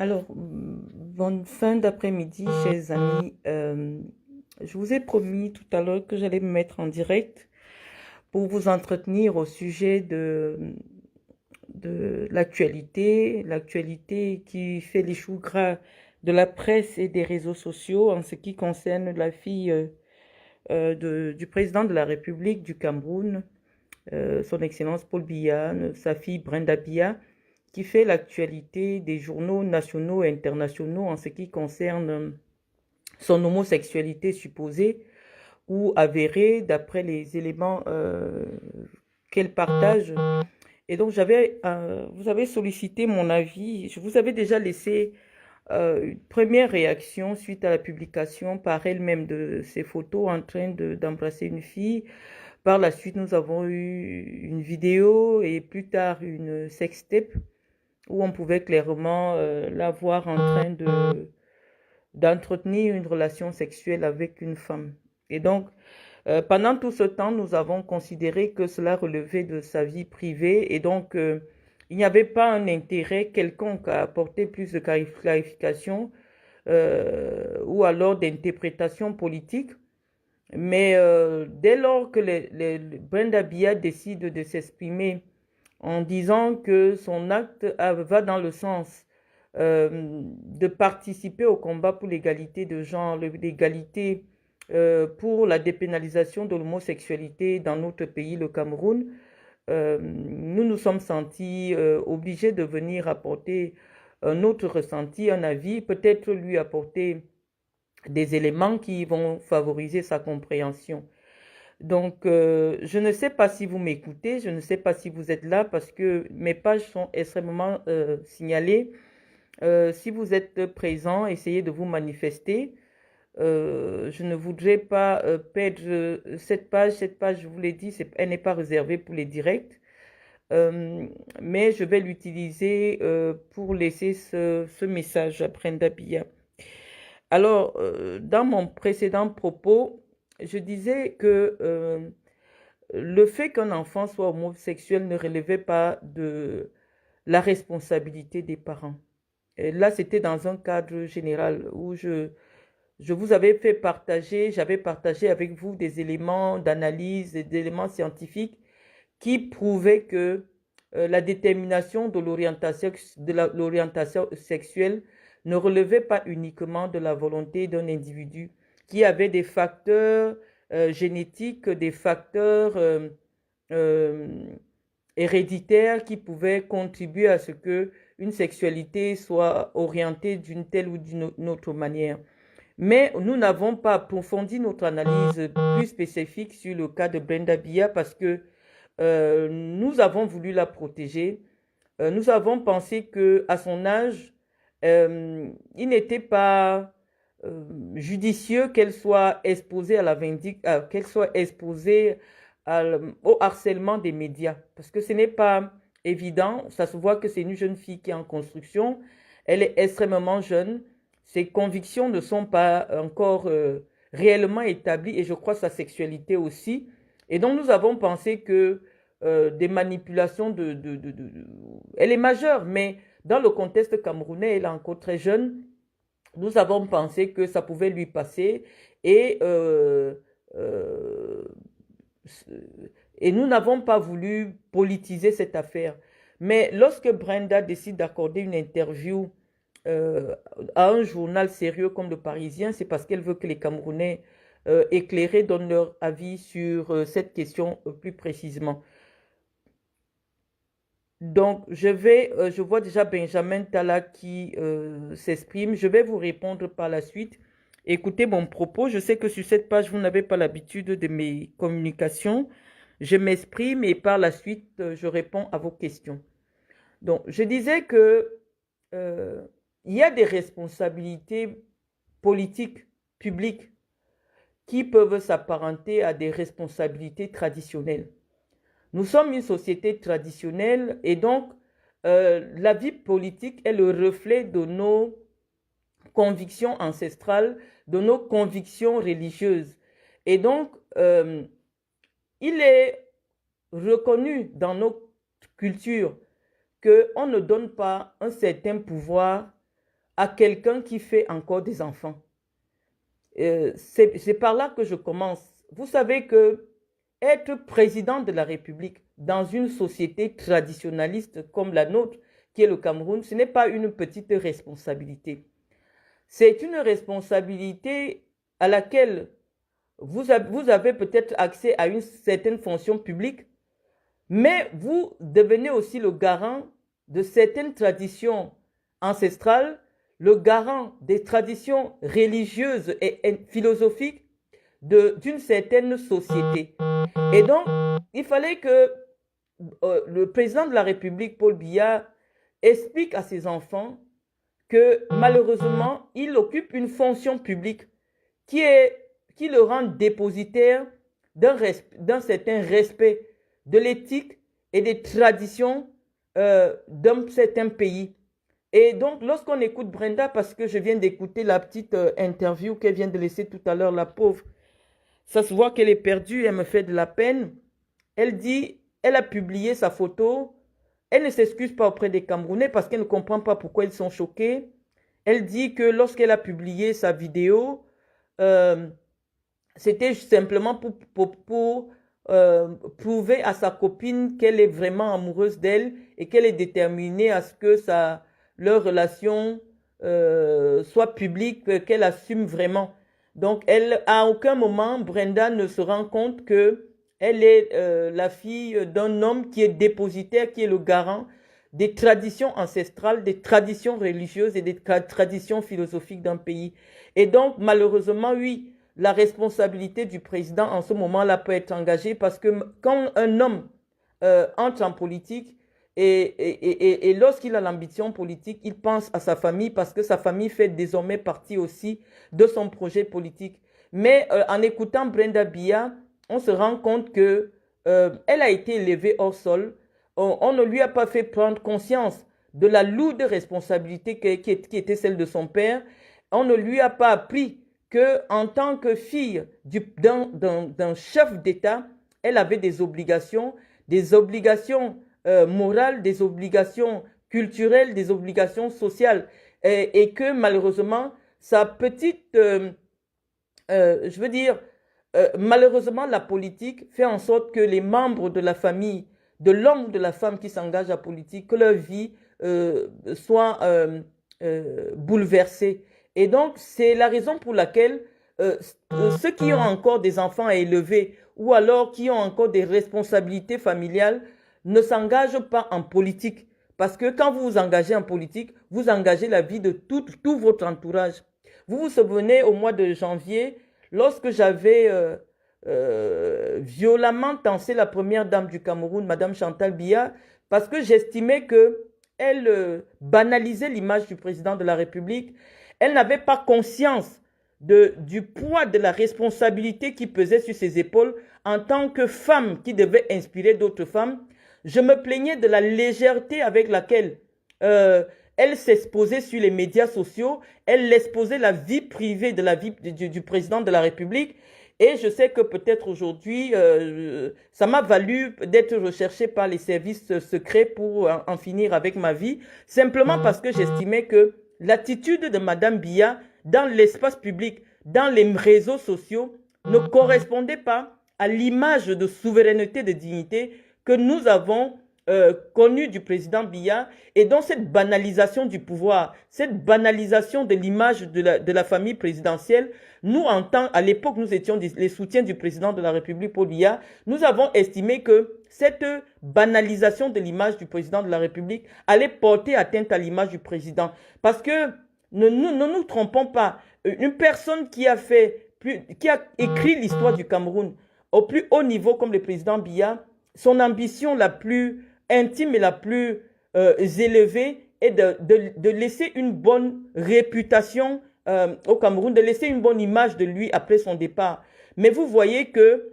Alors, bonne fin d'après-midi, chers amis. Je vous ai promis tout à l'heure que j'allais me mettre en direct pour vous entretenir au sujet de l'actualité qui fait les choux gras de la presse et des réseaux sociaux en ce qui concerne la fille du président de la République du Cameroun, son Excellence Paul Biya, sa fille Brenda Biya, qui fait l'actualité des journaux nationaux et internationaux en ce qui concerne son homosexualité supposée ou avérée d'après les éléments qu'elle partage. Et donc, vous avez sollicité mon avis. Je vous avais déjà laissé une première réaction suite à la publication par elle-même de ses photos en train d'embrasser une fille. Par la suite, nous avons eu une vidéo et plus tard une sextape où on pouvait clairement la voir en train d'entretenir une relation sexuelle avec une femme. Et donc, pendant tout ce temps, nous avons considéré que cela relevait de sa vie privée et donc il n'y avait pas un intérêt quelconque à apporter plus de clarification ou alors d'interprétation politique. Mais dès lors que Brenda Biya décide de s'exprimer en disant que son acte va dans le sens de participer au combat pour l'égalité de genre, l'égalité pour la dépénalisation de l'homosexualité dans notre pays, le Cameroun, nous nous sommes sentis obligés de venir apporter un autre ressenti, un avis, peut-être lui apporter des éléments qui vont favoriser sa compréhension. Donc, je ne sais pas si vous m'écoutez, je ne sais pas si vous êtes là parce que mes pages sont extrêmement signalées. Si vous êtes présent, essayez de vous manifester. Je ne voudrais pas perdre cette page. Cette page, je vous l'ai dit, elle n'est pas réservée pour les directs. Mais je vais l'utiliser pour laisser ce message à Brenda Biya. Alors, dans mon précédent propos, je disais que le fait qu'un enfant soit homosexuel ne relevait pas de la responsabilité des parents. Et là, c'était dans un cadre général où je vous avais fait partager, j'avais partagé avec vous des éléments d'analyse, des éléments scientifiques qui prouvaient que la détermination de l'orientation sexuelle ne relevait pas uniquement de la volonté d'un individu, qui avait des facteurs génétiques, des facteurs euh, héréditaires qui pouvaient contribuer à ce que une sexualité soit orientée d'une telle ou d'une autre manière. Mais nous n'avons pas approfondi notre analyse plus spécifique sur le cas de Brenda Biya parce que nous avons voulu la protéger. Nous avons pensé que à son âge, il n'était pas judicieux qu'elle soit exposée à qu'elle soit exposée au harcèlement des médias, parce que ce n'est pas évident. Ça se voit que c'est une jeune fille qui est en construction. Elle est extrêmement jeune. Ses convictions ne sont pas encore réellement établies et je crois sa sexualité aussi. Et donc nous avons pensé que des manipulations elle est majeure, mais dans le contexte camerounais, elle est encore très jeune. Nous avons pensé que ça pouvait lui passer et, euh, euh, et nous n'avons pas voulu politiser cette affaire. Mais lorsque Brenda décide d'accorder une interview euh, à un journal sérieux comme le Parisien, c'est parce qu'elle veut que les Camerounais éclairés donnent leur avis sur cette question plus précisément. Donc, je vois déjà Benjamin Tala qui s'exprime. Je vais vous répondre par la suite. Écoutez mon propos. Je sais que sur cette page, vous n'avez pas l'habitude de mes communications. Je m'exprime et par la suite, je réponds à vos questions. Donc, je disais que euh, il y a des responsabilités politiques, publiques, qui peuvent s'apparenter à des responsabilités traditionnelles. Nous sommes une société traditionnelle et donc la vie politique est le reflet de nos convictions ancestrales, de nos convictions religieuses. Et donc, il est reconnu dans nos cultures qu'on ne donne pas un certain pouvoir à quelqu'un qui fait encore des enfants. C'est par là que je commence. Vous savez que être président de la République dans une société traditionnaliste comme la nôtre, qui est le Cameroun, ce n'est pas une petite responsabilité. C'est une responsabilité à laquelle vous avez peut-être accès à une certaine fonction publique, mais vous devenez aussi le garant de certaines traditions ancestrales, le garant des traditions religieuses et philosophiques d'une certaine société. Et donc, il fallait que le président de la République, Paul Biya, explique à ses enfants que malheureusement, il occupe une fonction publique qui le rend dépositaire d'un certain respect de l'éthique et des traditions d'un certain pays. Et donc, lorsqu'on écoute Brenda, parce que je viens d'écouter la petite interview qu'elle vient de laisser tout à l'heure, la pauvre, ça se voit qu'elle est perdue, elle me fait de la peine. Elle dit, elle a publié sa photo, elle ne s'excuse pas auprès des Camerounais parce qu'elle ne comprend pas pourquoi ils sont choqués. Elle dit que lorsqu'elle a publié sa vidéo, c'était simplement pour prouver à sa copine qu'elle est vraiment amoureuse d'elle et qu'elle est déterminée à ce que leur relation soit publique, qu'elle assume vraiment. Donc, à aucun moment, Brenda ne se rend compte que elle est la fille d'un homme qui est dépositaire, qui est le garant des traditions ancestrales, des traditions religieuses et des traditions philosophiques d'un pays. Et donc, malheureusement, oui, la responsabilité du président en ce moment-là peut être engagée parce que quand un homme entre en politique et lorsqu'il a l'ambition politique, il pense à sa famille parce que sa famille fait désormais partie aussi de son projet politique. Mais en écoutant Brenda Biya, on se rend compte que elle a été élevée hors sol. On ne lui a pas fait prendre conscience de la lourde responsabilité qui était celle de son père. On ne lui a pas appris qu'en tant que fille d'un chef d'État, elle avait des obligations morales, des obligations culturelles, des obligations sociales. Et que malheureusement, sa petite, je veux dire, malheureusement, la politique fait en sorte que les membres de la famille, de l'homme ou de la femme qui s'engage à la politique, que leur vie soit bouleversée. Et donc, c'est la raison pour laquelle ceux qui ont encore des enfants à élever ou alors qui ont encore des responsabilités familiales ne s'engagent pas en politique. Parce que quand vous vous engagez en politique, vous engagez la vie de tout votre entourage. Vous vous souvenez, au mois de janvier, lorsque j'avais violemment tensé la première dame du Cameroun, Madame Chantal Biya, parce que j'estimais qu'elle banalisait l'image du président de la République. Elle n'avait pas conscience du poids de la responsabilité qui pesait sur ses épaules en tant que femme qui devait inspirer d'autres femmes. Je me plaignais de la légèreté avec laquelle elle s'exposait sur les médias sociaux, elle exposait la vie privée de la vie du président de la République. Et je sais que peut-être aujourd'hui, ça m'a valu d'être recherchée par les services secrets pour en finir avec ma vie, simplement parce que j'estimais que l'attitude de Madame Biya dans l'espace public, dans les réseaux sociaux, ne correspondait pas à l'image de souveraineté, de dignité que nous avons connue du président Biya. Et donc cette banalisation du pouvoir, cette banalisation de l'image de la famille présidentielle, nous, à l'époque, nous étions les soutiens du président de la République, Paul Biya, nous avons estimé que cette banalisation de l'image du président de la République allait porter atteinte à l'image du président. Parce que ne nous trompons pas, une personne qui a écrit l'histoire du Cameroun au plus haut niveau comme le président Biya, son ambition la plus intime et la plus élevée est de laisser une bonne réputation au Cameroun, de laisser une bonne image de lui après son départ. Mais vous voyez que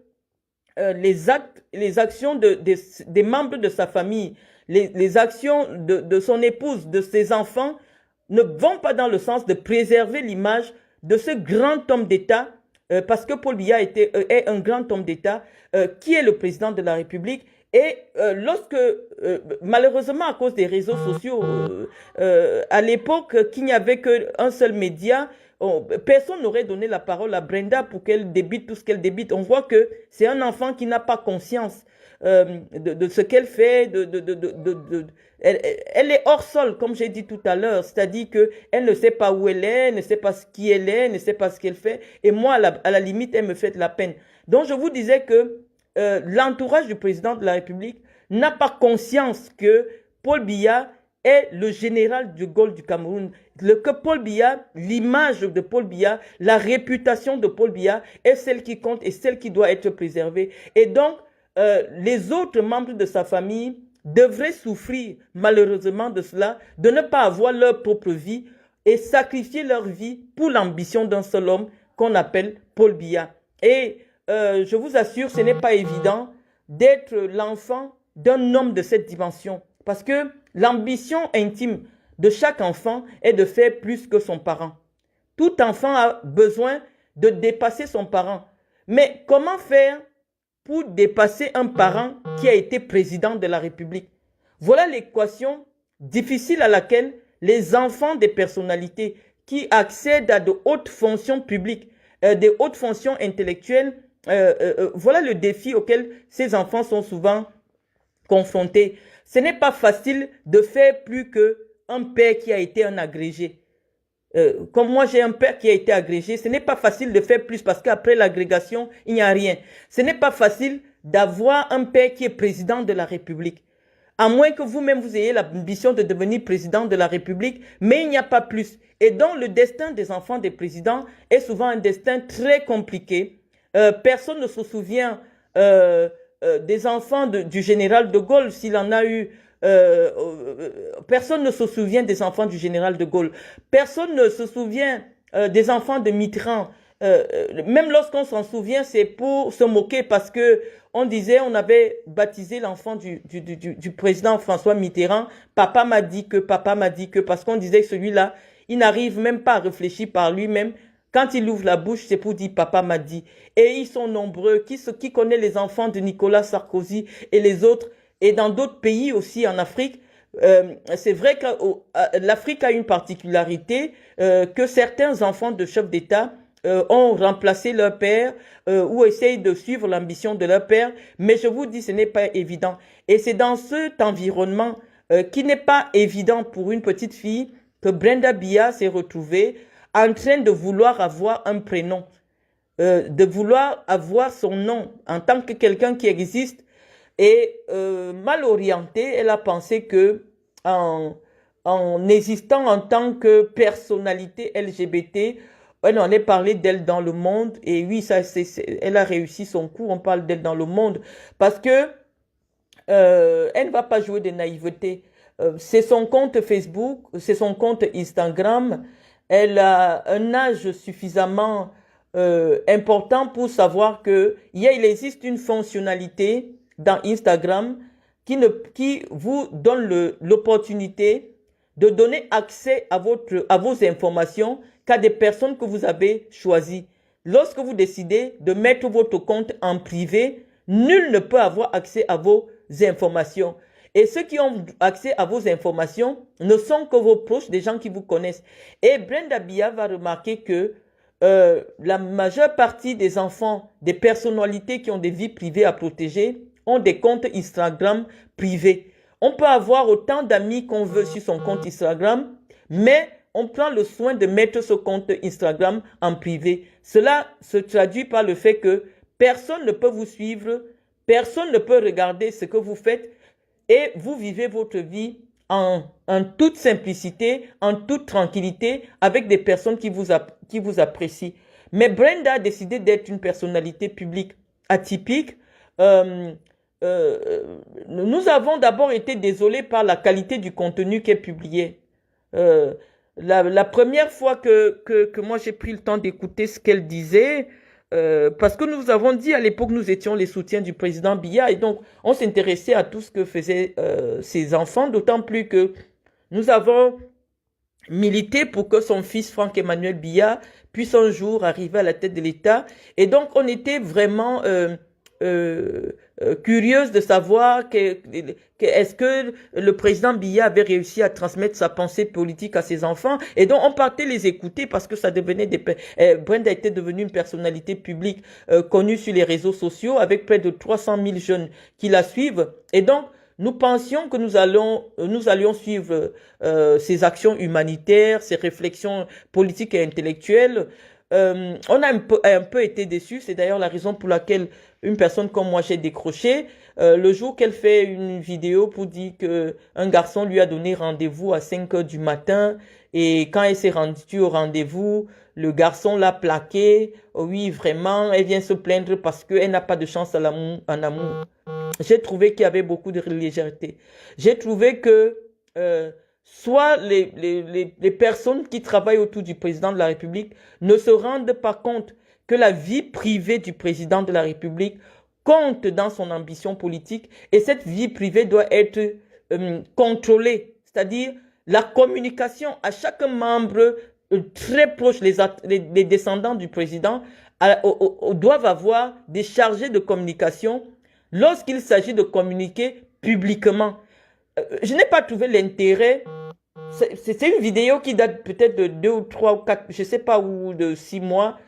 les actions des membres de sa famille, les actions de son épouse, de ses enfants, ne vont pas dans le sens de préserver l'image de ce grand homme d'État, parce que Paul Biya est un grand homme d'État, qui est le président de la République, Et malheureusement, à cause des réseaux sociaux, à l'époque, qu'il n'y avait qu'un seul média, personne n'aurait donné la parole à Brenda pour qu'elle débite tout ce qu'elle débite. On voit que c'est un enfant qui n'a pas conscience de ce qu'elle fait. Elle est hors sol, comme j'ai dit tout à l'heure. C'est-à-dire qu'elle ne sait pas où elle est, ne sait pas qui elle est, ne sait pas ce qu'elle fait. Et moi, à la limite, elle me fait de la peine. Donc, je vous disais que l'entourage du président de la République n'a pas conscience que Paul Biya est le général de Gaulle du Cameroun. Que Paul Biya, l'image de Paul Biya, la réputation de Paul Biya est celle qui compte et celle qui doit être préservée. Et donc, les autres membres de sa famille devraient souffrir malheureusement de cela, de ne pas avoir leur propre vie et sacrifier leur vie pour l'ambition d'un seul homme qu'on appelle Paul Biya. Et je vous assure, ce n'est pas évident d'être l'enfant d'un homme de cette dimension. Parce que l'ambition intime de chaque enfant est de faire plus que son parent. Tout enfant a besoin de dépasser son parent. Mais comment faire pour dépasser un parent qui a été président de la République? Voilà l'équation difficile à laquelle les enfants des personnalités qui accèdent à de hautes fonctions publiques, des hautes fonctions intellectuelles, voilà le défi auquel ces enfants sont souvent confrontés. Ce n'est pas facile de faire plus qu'un père qui a été un agrégé. Comme moi, j'ai un père qui a été agrégé, ce n'est pas facile de faire plus parce qu'après l'agrégation, il n'y a rien. Ce n'est pas facile d'avoir un père qui est président de la République. À moins que vous-même, vous ayez l'ambition de devenir président de la République, mais il n'y a pas plus. Et donc, le destin des enfants des présidents est souvent un destin très compliqué. Personne ne se souvient des enfants du général de Gaulle, s'il en a eu. Personne ne se souvient des enfants du général de Gaulle. Personne ne se souvient des enfants de Mitterrand. Même lorsqu'on s'en souvient, c'est pour se moquer parce que on disait, on avait baptisé l'enfant du président François Mitterrand. Papa m'a dit que, parce qu'on disait que celui-là, il n'arrive même pas à réfléchir par lui-même. Quand il ouvre la bouche, c'est pour dire papa m'a dit. Et ils sont nombreux. Qui connaît les enfants de Nicolas Sarkozy et les autres? Et dans d'autres pays aussi en Afrique, c'est vrai que l'Afrique a une particularité que certains enfants de chefs d'État ont remplacé leur père ou essayent de suivre l'ambition de leur père. Mais je vous dis, ce n'est pas évident. Et c'est dans cet environnement qui n'est pas évident pour une petite fille que Brenda Biya s'est retrouvée en train de vouloir avoir un prénom, de vouloir avoir son nom en tant que quelqu'un qui existe. Et mal orientée, elle a pensé que en existant en tant que personnalité LGBT, on allait parler d'elle dans le monde. Et oui, elle a réussi son coup, on parle d'elle dans le monde. Parce que elle ne va pas jouer de naïveté. C'est son compte Facebook, c'est son compte Instagram. Elle a un âge suffisamment important pour savoir il existe une fonctionnalité dans Instagram qui vous donne l'opportunité de donner accès à vos informations qu'à des personnes que vous avez choisies. Lorsque vous décidez de mettre votre compte en privé, nul ne peut avoir accès à vos informations. Et ceux qui ont accès à vos informations ne sont que vos proches, des gens qui vous connaissent. Et Brenda Biya va remarquer que la majeure partie des enfants, des personnalités qui ont des vies privées à protéger, ont des comptes Instagram privés. On peut avoir autant d'amis qu'on veut sur son compte Instagram, mais on prend le soin de mettre ce compte Instagram en privé. Cela se traduit par le fait que personne ne peut vous suivre, personne ne peut regarder ce que vous faites et vous vivez votre vie en toute simplicité, en toute tranquillité, avec des personnes qui vous apprécient. Mais Brenda a décidé d'être une personnalité publique atypique. Nous avons d'abord été désolés par la qualité du contenu qui est publié. La première fois que moi j'ai pris le temps d'écouter ce qu'elle disait, parce que nous avons dit à l'époque nous étions les soutiens du président Biya et donc on s'intéressait à tout ce que faisaient ses enfants, d'autant plus que nous avons milité pour que son fils Franck-Emmanuel Biya puisse un jour arriver à la tête de l'État. Et donc on était vraiment curieuse de savoir est-ce que le président Biya avait réussi à transmettre sa pensée politique à ses enfants. Et donc, on partait les écouter parce que ça devenait Brenda était devenue une personnalité publique connue sur les réseaux sociaux avec près de 300 000 jeunes qui la suivent. Et donc, nous pensions que nous allions suivre ses actions humanitaires, ses réflexions politiques et intellectuelles. On a un peu été déçus. C'est d'ailleurs la raison pour laquelle une personne comme moi, j'ai décroché. Le jour qu'elle fait une vidéo pour dire qu'un garçon lui a donné rendez-vous à 5 heures du matin et quand elle s'est rendue au rendez-vous, le garçon l'a plaqué. Oui, vraiment, elle vient se plaindre parce qu'elle n'a pas de chance en amour. J'ai trouvé qu'il y avait beaucoup de légèreté. J'ai trouvé que soit les personnes qui travaillent autour du président de la République ne se rendent pas compte que la vie privée du président de la République compte dans son ambition politique et cette vie privée doit être contrôlée. C'est-à-dire la communication à chaque membre très proche, les descendants du président doivent avoir des chargés de communication lorsqu'il s'agit de communiquer publiquement. Je n'ai pas trouvé l'intérêt. C'est une vidéo qui date peut-être de 2 ou 3 ou 4, je ne sais pas, ou de 6 mois,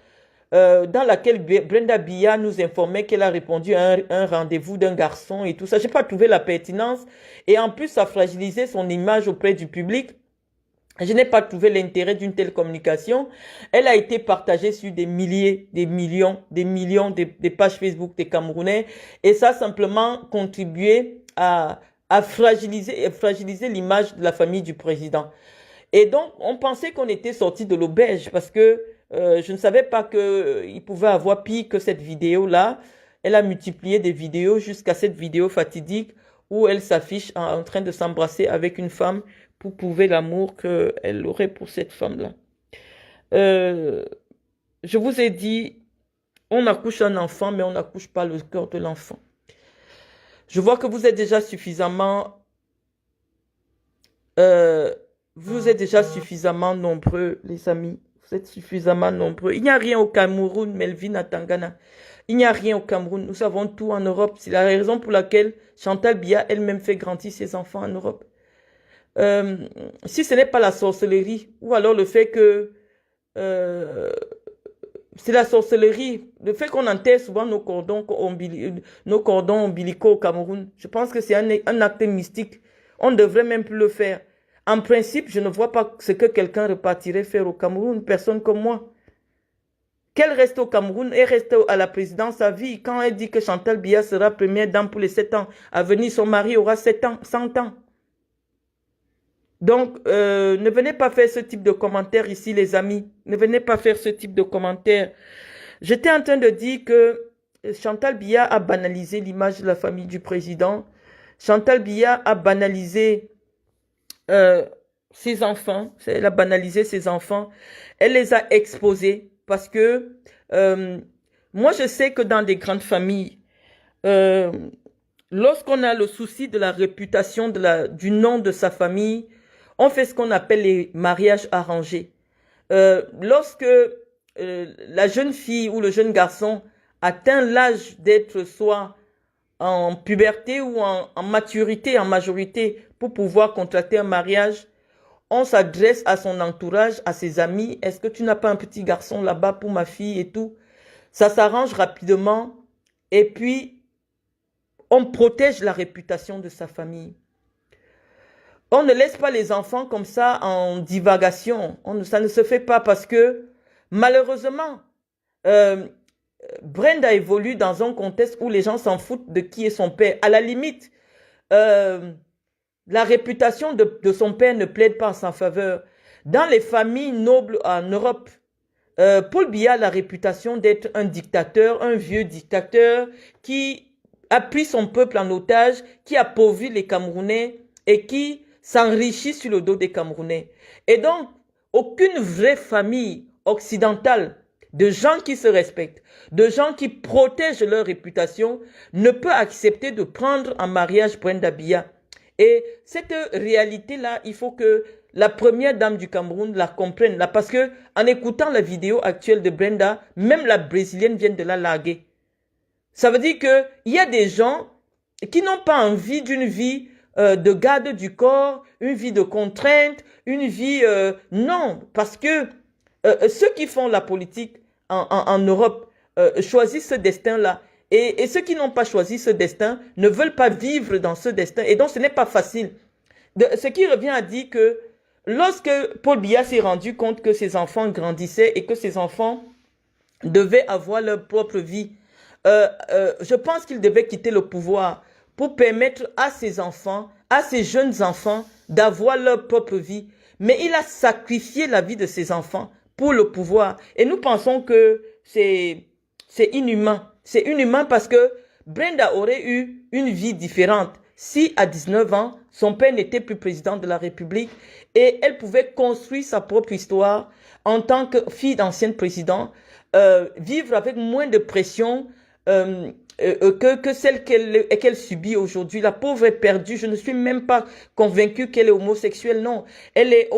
dans laquelle Brenda Biya nous informait qu'elle a répondu à un rendez-vous d'un garçon et tout ça. Je n'ai pas trouvé la pertinence. Et en plus, ça fragilisait son image auprès du public. Je n'ai pas trouvé l'intérêt d'une telle communication. Elle a été partagée sur des milliers, des millions, des pages Facebook des Camerounais. Et ça a simplement contribué à fragiliser l'image de la famille du président. Et donc, on pensait qu'on était sorti de l'auberge parce que je ne savais pas qu'il pouvait avoir pire que cette vidéo-là. Elle a multiplié des vidéos jusqu'à cette vidéo fatidique où elle s'affiche en train de s'embrasser avec une femme pour prouver l'amour qu'elle aurait pour cette femme-là. Je vous ai dit, on accouche un enfant, mais on n'accouche pas le cœur de l'enfant. Je vois que vous êtes déjà suffisamment nombreux, les amis. Vous êtes suffisamment nombreux. Il n'y a rien au Cameroun, Melvin à Tangana. Il n'y a rien au Cameroun. Nous savons tout en Europe. C'est la raison pour laquelle Chantal Biya elle-même fait grandir ses enfants en Europe. Si ce n'est pas la sorcellerie, ou alors le fait que c'est la sorcellerie, le fait qu'on enterre souvent nos cordons ombilicaux au Cameroun, je pense que c'est un acte mystique. On ne devrait même plus le faire. En principe, je ne vois pas ce que quelqu'un repartirait faire au Cameroun, personne comme moi. Qu'elle reste au Cameroun et reste à la présidence à vie. Quand elle dit que Chantal Biya sera première dame pour les 7 ans, à venir son mari aura 7 ans, 100 ans. Donc, ne venez pas faire ce type de commentaires ici, les amis. Ne venez pas faire ce type de commentaires. J'étais en train de dire que Chantal Biya a banalisé l'image de la famille du président. Chantal Biya a banalisé ses enfants. Elle a banalisé ses enfants. Elle les a exposés parce que moi, je sais que dans des grandes familles, lorsqu'on a le souci de la réputation du nom de sa famille, on fait ce qu'on appelle les mariages arrangés. Lorsque la jeune fille ou le jeune garçon atteint l'âge d'être soit en puberté ou en maturité, en majorité, pour pouvoir contracter un mariage, on s'adresse à son entourage, à ses amis. Est-ce que tu n'as pas un petit garçon là-bas pour ma fille et tout? Ça s'arrange rapidement et puis on protège la réputation de sa famille. On ne laisse pas les enfants comme ça en divagation. Ça ne se fait pas parce que, malheureusement, Brenda évolue dans un contexte où les gens s'en foutent de qui est son père. À la limite, la réputation de son père ne plaide pas en sa faveur. Dans les familles nobles en Europe, Paul Biya a la réputation d'être un dictateur, un vieux dictateur qui a pris son peuple en otage, qui appauvrit les Camerounais et qui s'enrichit sur le dos des Camerounais. Et donc, aucune vraie famille occidentale de gens qui se respectent, de gens qui protègent leur réputation, ne peut accepter de prendre en mariage Brenda Biya. Et cette réalité-là, il faut que la première dame du Cameroun la comprenne. Là, parce que en écoutant la vidéo actuelle de Brenda, même la brésilienne vient de la larguer. Ça veut dire qu'il y a des gens qui n'ont pas envie d'une vie de garde du corps, une vie de contrainte, une vie... non, parce que ceux qui font la politique en Europe choisissent ce destin-là. Et ceux qui n'ont pas choisi ce destin ne veulent pas vivre dans ce destin. Et donc, ce n'est pas facile. Ce qui revient à dire que lorsque Paul Biya s'est rendu compte que ses enfants grandissaient et que ses enfants devaient avoir leur propre vie, je pense qu'il devait quitter le pouvoir pour permettre à ses enfants, à ses jeunes enfants, d'avoir leur propre vie. Mais il a sacrifié la vie de ses enfants pour le pouvoir. Et nous pensons que c'est inhumain. C'est inhumain parce que Brenda aurait eu une vie différente si à 19 ans, son père n'était plus président de la République et elle pouvait construire sa propre histoire en tant que fille d'ancien président, vivre avec moins de pression que celle qu'elle subit aujourd'hui. La pauvre est perdue. Je ne suis même pas convaincue qu'elle est homosexuelle. Non, elle est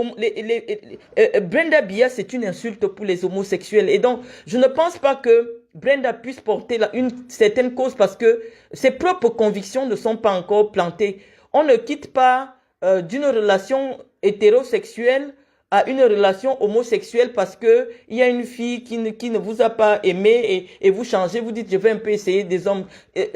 Brenda Biya, c'est une insulte pour les homosexuels. Et donc, je ne pense pas que Brenda puisse porter une certaine cause parce que ses propres convictions ne sont pas encore plantées. On ne quitte pas d'une relation hétérosexuelle à une relation homosexuelle parce que il y a une fille qui ne vous a pas aimé et vous changez, vous dites je vais un peu essayer des hommes.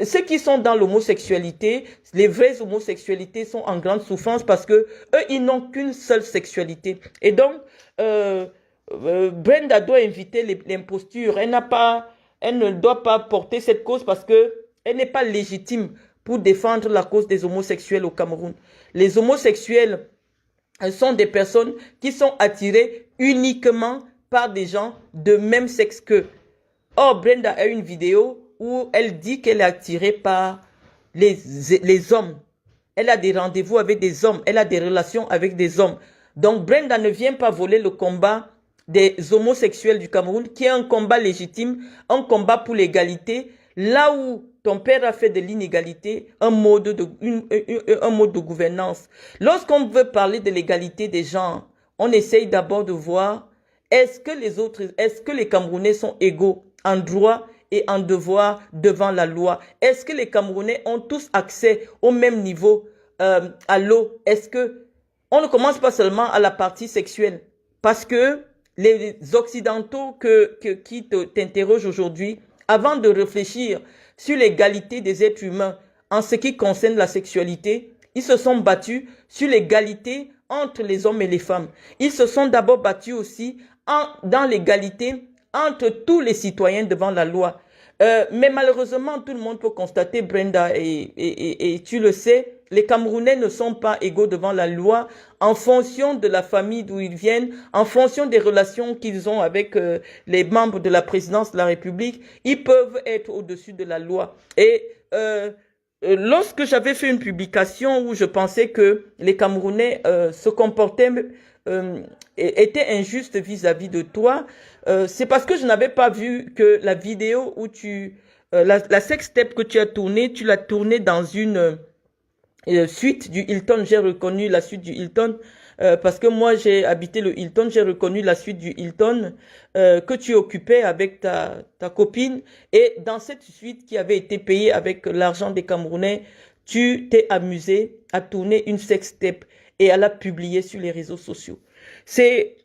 Ceux qui sont dans l'homosexualité, les vraies homosexualités sont en grande souffrance parce que eux ils n'ont qu'une seule sexualité. Et donc Brenda doit éviter l'imposture. Elle ne doit pas porter cette cause parce que elle n'est pas légitime pour défendre la cause des homosexuels au Cameroun. Les homosexuels sont des personnes qui sont attirées uniquement par des gens de même sexe qu'eux. Or, Brenda a une vidéo où elle dit qu'elle est attirée par les hommes. Elle a des rendez-vous avec des hommes. Elle a des relations avec des hommes. Donc, Brenda ne vient pas voler le combat des homosexuels du Cameroun, qui est un combat légitime, un combat pour l'égalité, là où ton père a fait de l'inégalité un mode de gouvernance. Lorsqu'on veut parler de l'égalité des gens, on essaye d'abord de voir est-ce que les Camerounais sont égaux en droit et en devoir devant la loi? Est-ce que les Camerounais ont tous accès au même niveau à l'eau? Est-ce que on ne commence pas seulement à la partie sexuelle? Parce que les Occidentaux qui t'interrogent aujourd'hui, avant de réfléchir sur l'égalité des êtres humains en ce qui concerne la sexualité, ils se sont battus sur l'égalité entre les hommes et les femmes. Ils se sont d'abord battus aussi dans l'égalité entre tous les citoyens devant la loi. Mais malheureusement, tout le monde peut constater, Brenda, et tu le sais, les Camerounais ne sont pas égaux devant la loi en fonction de la famille d'où ils viennent, en fonction des relations qu'ils ont avec les membres de la présidence de la République. Ils peuvent être au-dessus de la loi. Et lorsque j'avais fait une publication où je pensais que les Camerounais se comportaient, étaient injustes vis-à-vis de toi, c'est parce que je n'avais pas vu que la vidéo où la sextape que tu as tournée, tu l'as tournée dans une suite du Hilton. J'ai reconnu la suite du Hilton parce que moi j'ai habité le Hilton, j'ai reconnu la suite du Hilton que tu occupais avec ta copine, et dans cette suite qui avait été payée avec l'argent des Camerounais, tu t'es amusé à tourner une sextape et à la publier sur les réseaux sociaux. C'est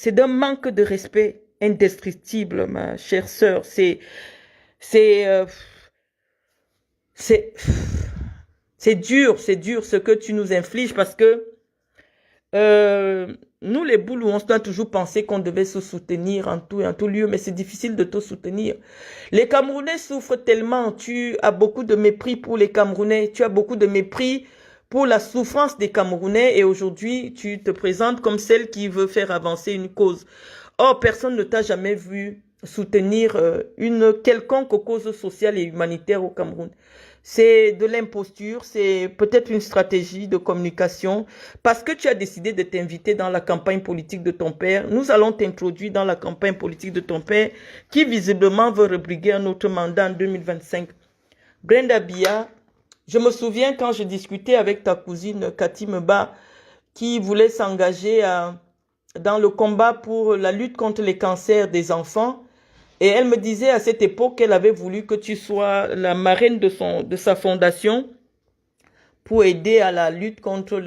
d'un manque de respect indescriptible, ma chère sœur. C'est dur ce que tu nous infliges parce que nous, les Boulous, on a toujours pensé qu'on devait se soutenir en tout et en tout lieu, mais c'est difficile de te soutenir. Les Camerounais souffrent tellement, tu as beaucoup de mépris pour les Camerounais, tu as beaucoup de mépris pour la souffrance des Camerounais, et aujourd'hui, tu te présentes comme celle qui veut faire avancer une cause. Or, personne ne t'a jamais vu soutenir une quelconque cause sociale et humanitaire au Cameroun. C'est de l'imposture, c'est peut-être une stratégie de communication. Parce que tu as décidé de t'inviter dans la campagne politique de ton père, nous allons t'introduire dans la campagne politique de ton père, qui visiblement veut rebriguer un autre mandat en 2025. Brenda Biya, je me souviens quand je discutais avec ta cousine Cathy Meba, qui voulait s'engager dans le combat pour la lutte contre les cancers des enfants. Et elle me disait à cette époque qu'elle avait voulu que tu sois la marraine de sa fondation pour aider à la lutte contre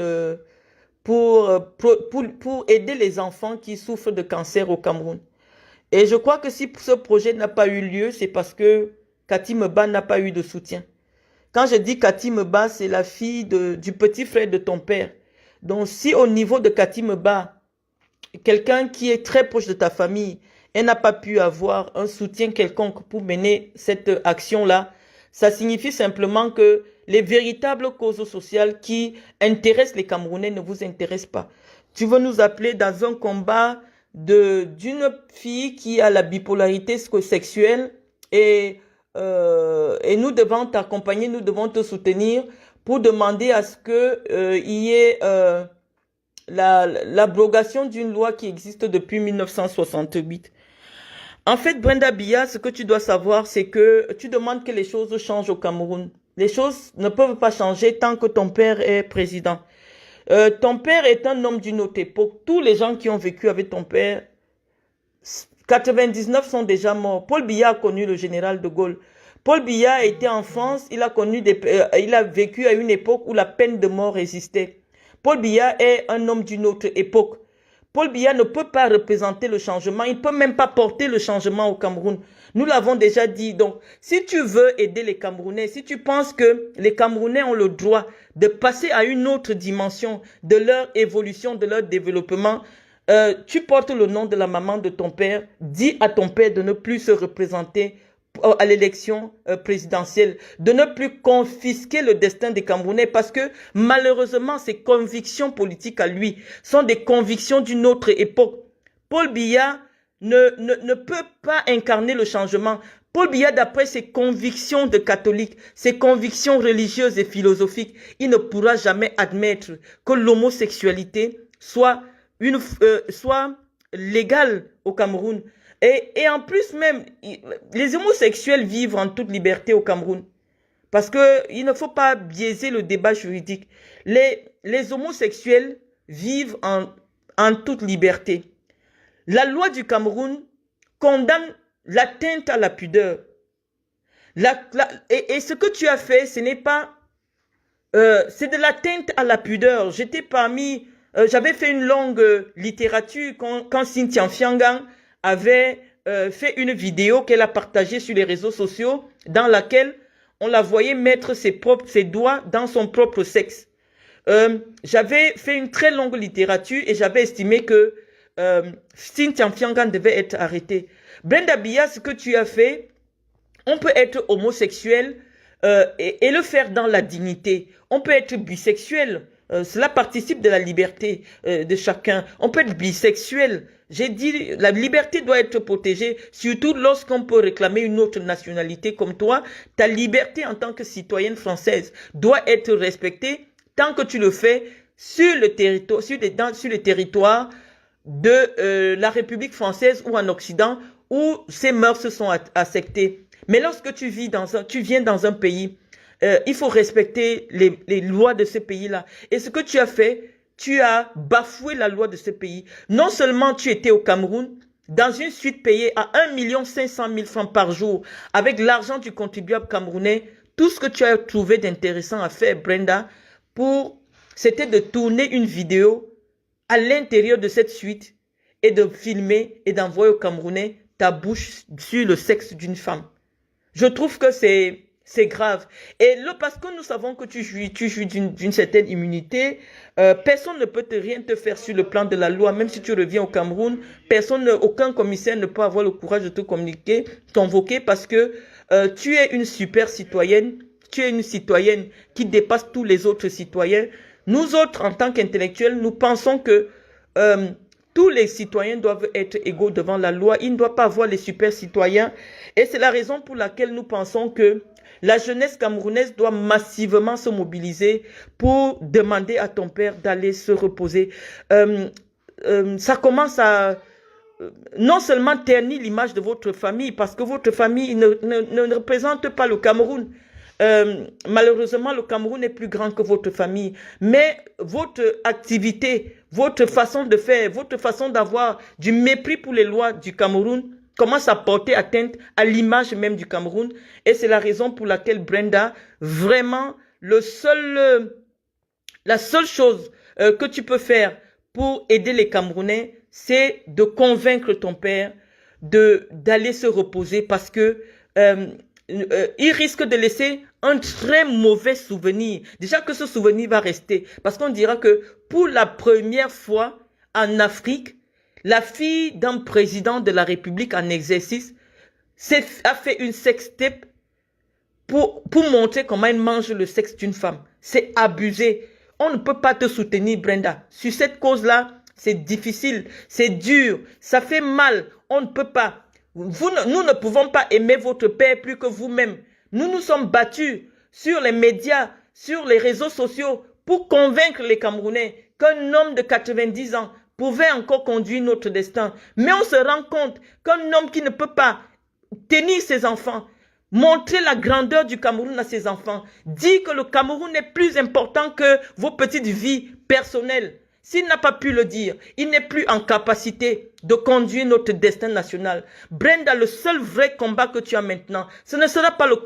pour aider les enfants qui souffrent de cancer au Cameroun. Et je crois que si ce projet n'a pas eu lieu, c'est parce que Cathy Meba n'a pas eu de soutien. Quand je dis Cathy Meba, c'est la fille du petit frère de ton père. Donc si au niveau de Cathy Meba, quelqu'un qui est très proche de ta famille, elle n'a pas pu avoir un soutien quelconque pour mener cette action-là, ça signifie simplement que les véritables causes sociales qui intéressent les Camerounais ne vous intéressent pas. Tu veux nous appeler dans un combat d'une fille qui a la bipolarité sexuelle et nous devons t'accompagner, nous devons te soutenir pour demander à ce qu'il y ait l'abrogation d'une loi qui existe depuis 1968. En fait, Brenda Biya, ce que tu dois savoir, c'est que tu demandes que les choses changent au Cameroun. Les choses ne peuvent pas changer tant que ton père est président. Ton père est un homme d'une autre époque. Tous les gens qui ont vécu avec ton père, 99 sont déjà morts. Paul Biya a connu le général de Gaulle. Paul Biya était en France, il a vécu à une époque où la peine de mort existait. Paul Biya est un homme d'une autre époque. Paul Biya ne peut pas représenter le changement, il ne peut même pas porter le changement au Cameroun. Nous l'avons déjà dit. Donc, si tu veux aider les Camerounais, si tu penses que les Camerounais ont le droit de passer à une autre dimension de leur évolution, de leur développement, tu portes le nom de la maman de ton père, dis à ton père de ne plus se représenter à l'élection présidentielle, de ne plus confisquer le destin des Camerounais parce que malheureusement ses convictions politiques à lui sont des convictions d'une autre époque. Paul Biya ne peut pas incarner le changement. Paul Biya, d'après ses convictions de catholique, ses convictions religieuses et philosophiques, il ne pourra jamais admettre que l'homosexualité soit légale au Cameroun. Et en plus même, les homosexuels vivent en toute liberté au Cameroun. Parce qu'il ne faut pas biaiser le débat juridique. Les homosexuels vivent en toute liberté. La loi du Cameroun condamne l'atteinte à la pudeur. Et ce que tu as fait, ce n'est pas... c'est de l'atteinte à la pudeur. J'avais fait une longue littérature quand Cynthia Fiangang avait fait une vidéo qu'elle a partagée sur les réseaux sociaux dans laquelle on la voyait mettre ses doigts dans son propre sexe. J'avais fait une très longue littérature et j'avais estimé que Cynthia Fiangang devait être arrêtée. Brenda Biya, ce que tu as fait, on peut être homosexuel et le faire dans la dignité. On peut être bisexuel. Cela participe de la liberté de chacun. On peut être bisexuel. J'ai dit, la liberté doit être protégée, surtout lorsqu'on peut réclamer une autre nationalité comme toi. Ta liberté en tant que citoyenne française doit être respectée tant que tu le fais sur le territoire de la République française ou en Occident où ces mœurs sont acceptées. Mais lorsque tu viens dans un pays, il faut respecter les lois de ce pays-là. Et ce que tu as fait, tu as bafoué la loi de ce pays. Non seulement tu étais au Cameroun, dans une suite payée à 1 500 000 francs par jour, avec l'argent du contribuable camerounais, tout ce que tu as trouvé d'intéressant à faire, Brenda, c'était de tourner une vidéo à l'intérieur de cette suite et de filmer et d'envoyer aux Camerounais ta bouche sur le sexe d'une femme. Je trouve que c'est grave. Et parce que nous savons que tu jouis d'une certaine immunité, personne ne peut rien te faire sur le plan de la loi, même si tu reviens au Cameroun, aucun commissaire ne peut avoir le courage de te convoquer parce que tu es une super citoyenne, tu es une citoyenne qui dépasse tous les autres citoyens. Nous autres, en tant qu'intellectuels, nous pensons que tous les citoyens doivent être égaux devant la loi. Il ne doit pas avoir les super citoyens. Et c'est la raison pour laquelle nous pensons que la jeunesse camerounaise doit massivement se mobiliser pour demander à ton père d'aller se reposer. Ça commence à non seulement ternir l'image de votre famille, parce que votre famille ne représente pas le Cameroun. Malheureusement, le Cameroun est plus grand que votre famille. Mais votre activité, votre façon de faire, votre façon d'avoir du mépris pour les lois du Cameroun commence à porter atteinte à l'image même du Cameroun. Et c'est la raison pour laquelle, Brenda, vraiment, la seule chose que tu peux faire pour aider les Camerounais, c'est de convaincre ton père d'aller se reposer parce que il risque de laisser un très mauvais souvenir. Déjà que ce souvenir va rester. Parce qu'on dira que pour la première fois en Afrique, la fille d'un président de la République en exercice a fait une sextape pour montrer comment elle mange le sexe d'une femme. C'est abusé. On ne peut pas te soutenir, Brenda. Sur cette cause-là, c'est difficile, c'est dur, ça fait mal. On ne peut pas. Nous ne pouvons pas aimer votre père plus que vous-même. Nous nous sommes battus sur les médias, sur les réseaux sociaux pour convaincre les Camerounais qu'un homme de 90 ans pouvait encore conduire notre destin. Mais on se rend compte qu'un homme qui ne peut pas tenir ses enfants, montrer la grandeur du Cameroun à ses enfants, dire que le Cameroun est plus important que vos petites vies personnelles. S'il n'a pas pu le dire, il n'est plus en capacité de conduire notre destin national. Brenda, le seul vrai combat que tu as maintenant, ce ne sera pas le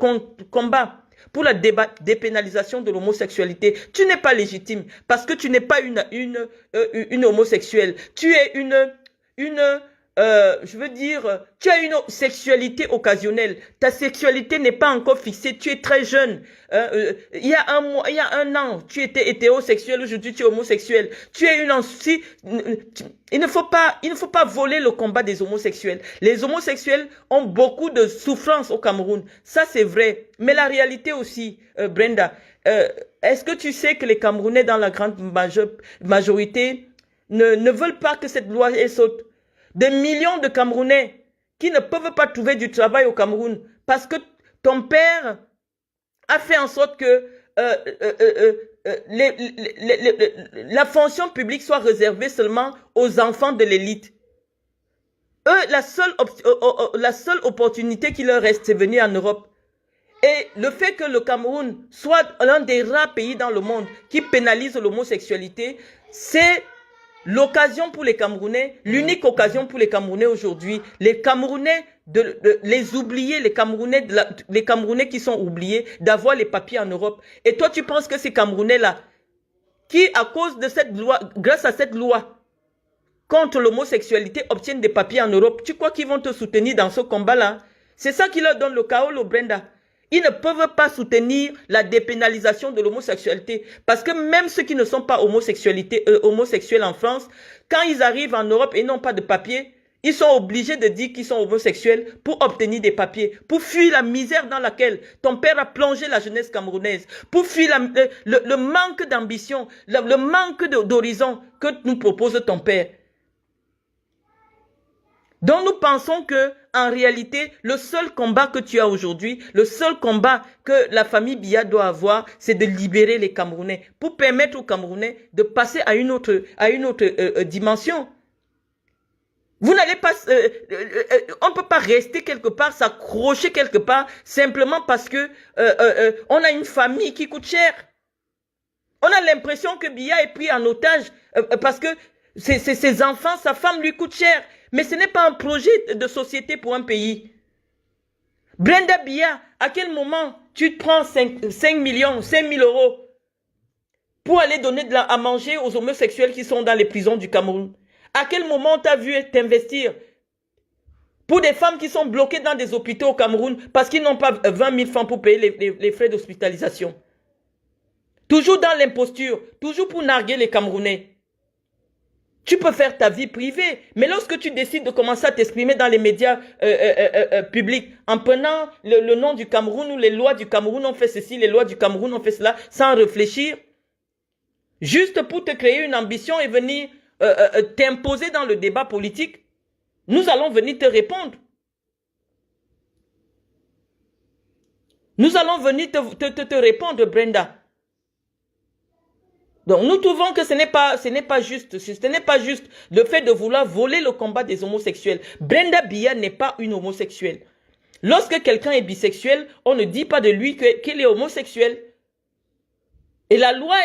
combat pour la dépénalisation de l'homosexualité. Tu n'es pas légitime parce que tu n'es pas une homosexuelle. Tu es je veux dire, tu as une sexualité occasionnelle. Ta sexualité n'est pas encore fixée. Tu es très jeune. Il y a un an, tu étais hétérosexuel. Aujourd'hui, tu es homosexuel. Tu es il ne faut pas voler le combat des homosexuels. Les homosexuels ont beaucoup de souffrance au Cameroun. Ça, c'est vrai. Mais la réalité aussi, Brenda, est-ce que tu sais que les Camerounais, dans la grande majorité, ne veulent pas que cette loi saute? Des millions de Camerounais qui ne peuvent pas trouver du travail au Cameroun parce que ton père a fait en sorte que la fonction publique soit réservée seulement aux enfants de l'élite. Eux, la seule opportunité qui leur reste, c'est venir en Europe. Et le fait que le Cameroun soit l'un des rares pays dans le monde qui pénalise l'homosexualité, c'est l'occasion pour les Camerounais, l'unique occasion pour les Camerounais aujourd'hui, les Camerounais les oubliés, les Camerounais qui sont oubliés, d'avoir les papiers en Europe. Et toi, tu penses que ces Camerounais-là, qui à cause de cette loi, grâce à cette loi contre l'homosexualité, obtiennent des papiers en Europe, tu crois qu'ils vont te soutenir dans ce combat-là? C'est ça qui leur donne le chaos, le Brenda. Ils ne peuvent pas soutenir la dépénalisation de l'homosexualité. Parce que même ceux qui ne sont pas homosexuels en France, quand ils arrivent en Europe et n'ont pas de papier, ils sont obligés de dire qu'ils sont homosexuels pour obtenir des papiers, pour fuir la misère dans laquelle ton père a plongé la jeunesse camerounaise, pour fuir le manque d'ambition, le manque d'horizon que nous propose ton père. Donc nous pensons que, en réalité, le seul combat que tu as aujourd'hui, le seul combat que la famille Biya doit avoir, c'est de libérer les Camerounais pour permettre aux Camerounais de passer à une autre dimension. Vous n'allez pas, on ne peut pas rester quelque part, s'accrocher quelque part simplement parce que on a une famille qui coûte cher. On a l'impression que Biya est pris en otage parce que ses enfants, sa femme lui coûte cher. Mais ce n'est pas un projet de société pour un pays. Brenda Biya, à quel moment tu te prends 5 millions, 5 000 euros pour aller donner à manger aux homosexuels qui sont dans les prisons du Cameroun? À quel moment tu as vu t'investir pour des femmes qui sont bloquées dans des hôpitaux au Cameroun parce qu'ils n'ont pas 20 000 francs pour payer les frais d'hospitalisation? Toujours dans l'imposture, toujours pour narguer les Camerounais. Tu peux faire ta vie privée, mais lorsque tu décides de commencer à t'exprimer dans les médias publics, en prenant le nom du Cameroun ou les lois du Cameroun ont fait ceci, les lois du Cameroun ont fait cela, sans réfléchir, juste pour te créer une ambition et venir t'imposer dans le débat politique, nous allons venir te répondre. Nous allons venir te répondre, Brenda. Donc nous trouvons que ce n'est pas juste le fait de vouloir voler le combat des homosexuels. Brenda Biya n'est pas une homosexuelle. Lorsque quelqu'un est bisexuel, on ne dit pas de lui qu'il est homosexuel. Et la loi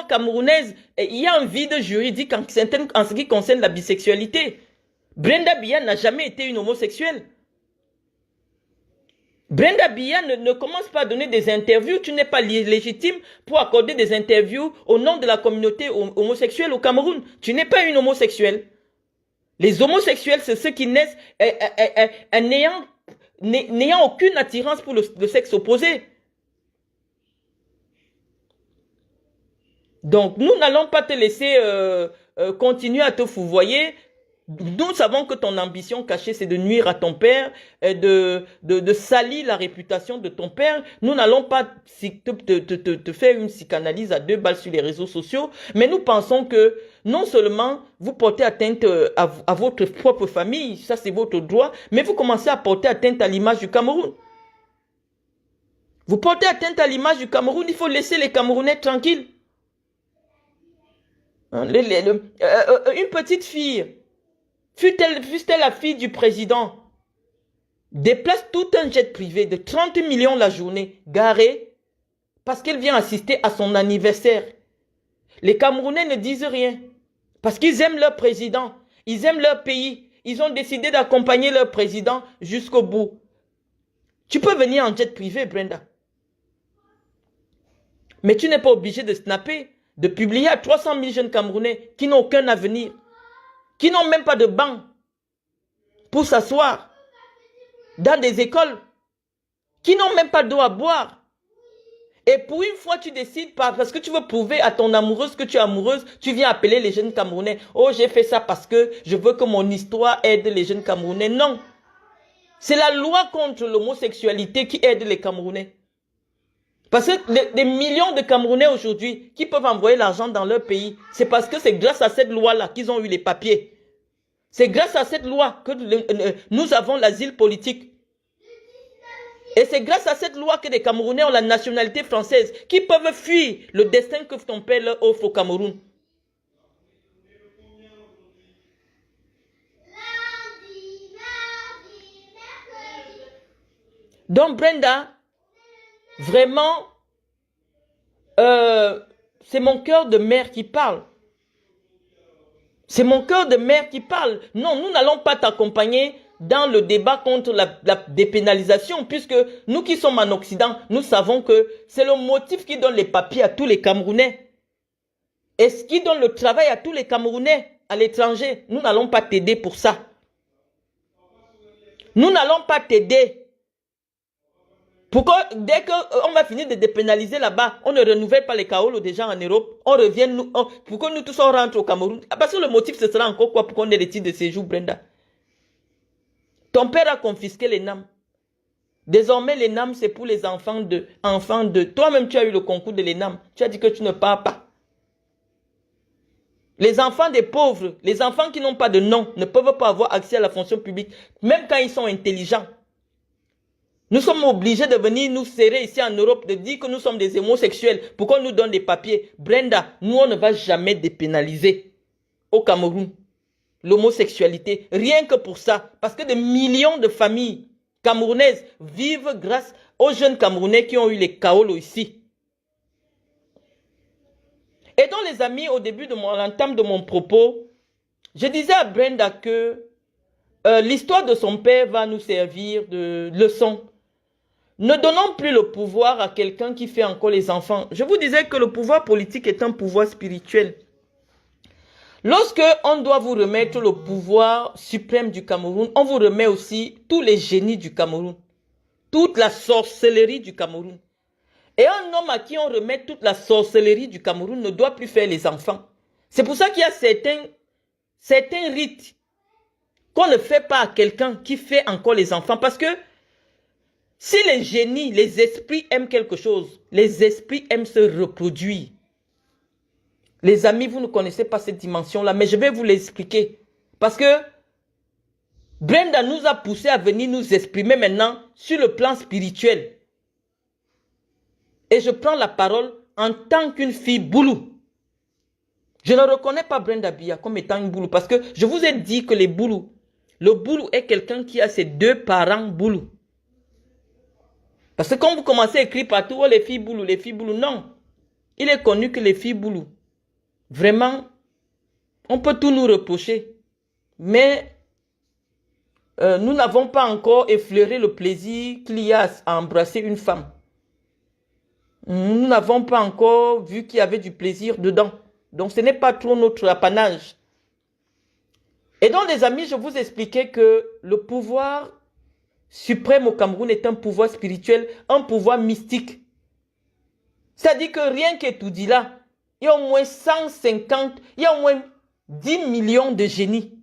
camerounaise, il y a un vide juridique en ce qui concerne la bisexualité. Brenda Biya n'a jamais été une homosexuelle. Brenda Biya ne commence pas à donner des interviews. Tu n'es pas légitime pour accorder des interviews au nom de la communauté homosexuelle au Cameroun. Tu n'es pas une homosexuelle. Les homosexuels, c'est ceux qui naissent n'ayant aucune attirance pour le sexe opposé. Donc, nous n'allons pas te laisser continuer à te fouvoyer. Nous savons que ton ambition cachée, c'est de nuire à ton père, de salir la réputation de ton père. Nous n'allons pas te faire une psychanalyse à 2 balles sur les réseaux sociaux, mais nous pensons que non seulement vous portez atteinte à votre propre famille, ça c'est votre droit, mais vous commencez à porter atteinte à l'image du Cameroun. Vous portez atteinte à l'image du Cameroun, il faut laisser les Camerounais tranquilles. Une petite fille, fût-elle la fille du président, déplace tout un jet privé de 30 millions la journée, garé, parce qu'elle vient assister à son anniversaire. Les Camerounais ne disent rien, parce qu'ils aiment leur président, ils aiment leur pays, ils ont décidé d'accompagner leur président jusqu'au bout. Tu peux venir en jet privé, Brenda. Mais tu n'es pas obligé de snapper, de publier à 300 000 jeunes Camerounais qui n'ont aucun avenir, qui n'ont même pas de banc pour s'asseoir dans des écoles, qui n'ont même pas d'eau à boire. Et pour une fois, tu décides pas, parce que tu veux prouver à ton amoureuse que tu es amoureuse, tu viens appeler les jeunes Camerounais. Oh, j'ai fait ça parce que je veux que mon histoire aide les jeunes Camerounais. Non. C'est la loi contre l'homosexualité qui aide les Camerounais. Parce que des millions de Camerounais aujourd'hui qui peuvent envoyer l'argent dans leur pays, c'est parce que c'est grâce à cette loi-là qu'ils ont eu les papiers. C'est grâce à cette loi que nous avons l'asile politique. Et c'est grâce à cette loi que les Camerounais ont la nationalité française, qui peuvent fuir le destin que ton père leur offre au Cameroun. Donc Brenda, vraiment, c'est mon cœur de mère qui parle. C'est mon cœur de mère qui parle. Non, nous n'allons pas t'accompagner dans le débat contre la dépénalisation, puisque nous qui sommes en Occident, nous savons que c'est le motif qui donne les papiers à tous les Camerounais. Et ce qui donne le travail à tous les Camerounais à l'étranger. Nous n'allons pas t'aider pour ça. Nous n'allons pas t'aider. Pourquoi dès qu'on va finir de dépénaliser là-bas, on ne renouvelle pas les kaolos des gens en Europe, on revient, pourquoi nous tous on rentre au Cameroun? Parce que le motif ce sera encore quoi pour qu'on ait les titres de séjour, Brenda? Ton père a confisqué les NAM. Désormais, les NAM, c'est pour les enfants de... Toi-même, tu as eu le concours de l'ENAM. Tu as dit que tu ne pars pas. Les enfants des pauvres, les enfants qui n'ont pas de nom, ne peuvent pas avoir accès à la fonction publique, même quand ils sont intelligents. Nous sommes obligés de venir nous serrer ici en Europe, de dire que nous sommes des homosexuels pour qu'on nous donne des papiers. Brenda, nous, on ne va jamais dépénaliser au Cameroun l'homosexualité. Rien que pour ça. Parce que des millions de familles camerounaises vivent grâce aux jeunes Camerounais qui ont eu les kaolos ici. Et donc les amis, au début de l'entame de mon propos, je disais à Brenda que l'histoire de son père va nous servir de leçon. Ne donnons plus le pouvoir à quelqu'un qui fait encore les enfants. Je vous disais que le pouvoir politique est un pouvoir spirituel. Lorsque on doit vous remettre le pouvoir suprême du Cameroun, on vous remet aussi tous les génies du Cameroun, toute la sorcellerie du Cameroun. Et un homme à qui on remet toute la sorcellerie du Cameroun ne doit plus faire les enfants. C'est pour ça qu'il y a certains rites qu'on ne fait pas à quelqu'un qui fait encore les enfants. Parce que si les génies, les esprits aiment quelque chose, les esprits aiment se reproduire. Les amis, vous ne connaissez pas cette dimension-là, mais je vais vous l'expliquer. Parce que Brenda nous a poussé à venir nous exprimer maintenant sur le plan spirituel. Et je prends la parole en tant qu'une fille boulou. Je ne reconnais pas Brenda Biya comme étant une boulou parce que je vous ai dit que le boulou est quelqu'un qui a ses deux parents boulou. Parce que quand vous commencez à écrire partout, oh les filles boulou, non. Il est connu que les filles boulou, vraiment, on peut tout nous reprocher. Mais nous n'avons pas encore effleuré le plaisir qu'il y a à embrasser une femme. Nous n'avons pas encore vu qu'il y avait du plaisir dedans. Donc, ce n'est pas trop notre apanage. Et donc, les amis, je vous expliquais que le pouvoir suprême au Cameroun est un pouvoir spirituel, un pouvoir mystique. C'est-à-dire que rien qu'Etoudi là, il y a au moins 150, il y a au moins 10 millions de génies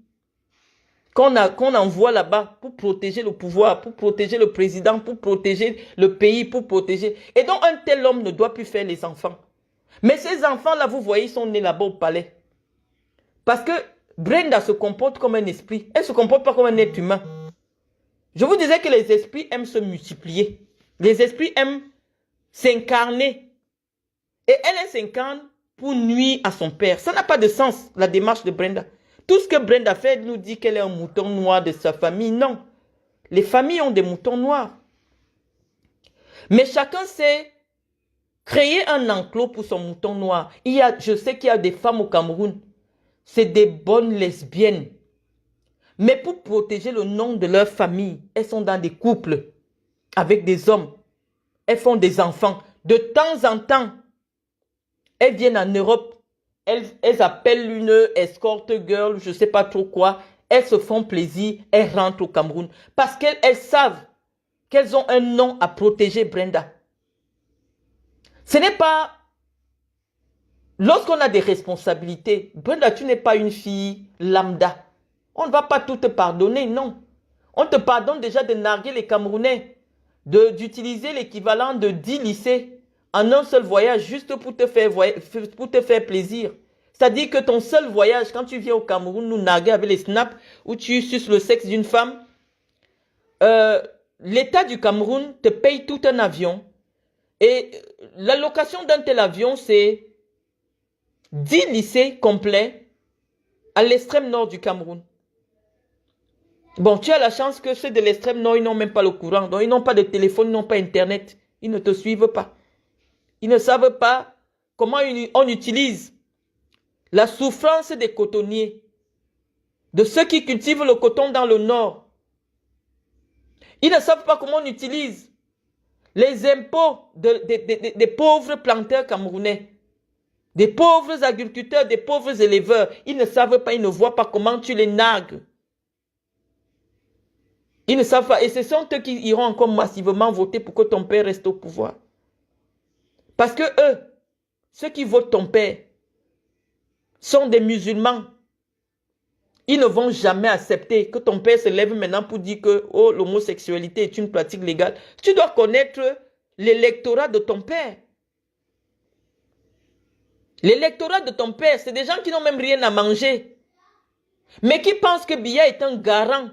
qu'on envoie là-bas pour protéger le pouvoir, pour protéger le président, pour protéger le pays, pour protéger. Et donc, un tel homme ne doit plus faire les enfants. Mais ces enfants-là, vous voyez, ils sont nés là-bas au palais. Parce que Brenda se comporte comme un esprit. Elle ne se comporte pas comme un être humain. Je vous disais que les esprits aiment se multiplier. Les esprits aiment s'incarner. Et elle s'incarne pour nuire à son père. Ça n'a pas de sens, la démarche de Brenda. Tout ce que Brenda fait, elle nous dit qu'elle est un mouton noir de sa famille. Non. Les familles ont des moutons noirs. Mais chacun sait créer un enclos pour son mouton noir. Je sais qu'il y a des femmes au Cameroun. C'est des bonnes lesbiennes. Mais pour protéger le nom de leur famille, elles sont dans des couples avec des hommes. Elles font des enfants. De temps en temps, elles viennent en Europe. Elles appellent une escort girl, je ne sais pas trop quoi. Elles se font plaisir, elles rentrent au Cameroun. Parce qu'elles savent qu'elles ont un nom à protéger, Brenda. Ce n'est pas... Lorsqu'on a des responsabilités, Brenda, tu n'es pas une fille lambda. On ne va pas tout te pardonner, non. On te pardonne déjà de narguer les Camerounais, d'utiliser l'équivalent de 10 lycées en un seul voyage juste pour te faire plaisir. C'est-à-dire que ton seul voyage, quand tu viens au Cameroun, nous narguer avec les snaps, où tu suces le sexe d'une femme, l'État du Cameroun te paye tout un avion. Et la location d'un tel avion, c'est 10 lycées complets à l'extrême nord du Cameroun. Bon, tu as la chance que ceux de l'extrême nord, ils n'ont même pas le courant. Donc, ils n'ont pas de téléphone, ils n'ont pas Internet. Ils ne te suivent pas. Ils ne savent pas comment on utilise la souffrance des cotonniers, de ceux qui cultivent le coton dans le nord. Ils ne savent pas comment on utilise les impôts des pauvres planteurs camerounais, des pauvres agriculteurs, des pauvres éleveurs. Ils ne savent pas, ils ne voient pas comment tu les nargues. Ils ne savent pas. Et ce sont eux qui iront encore massivement voter pour que ton père reste au pouvoir. Parce que eux, ceux qui votent ton père, sont des musulmans. Ils ne vont jamais accepter que ton père se lève maintenant pour dire que oh, l'homosexualité est une pratique légale. Tu dois connaître l'électorat de ton père. L'électorat de ton père, c'est des gens qui n'ont même rien à manger, mais qui pensent que Biya est un garant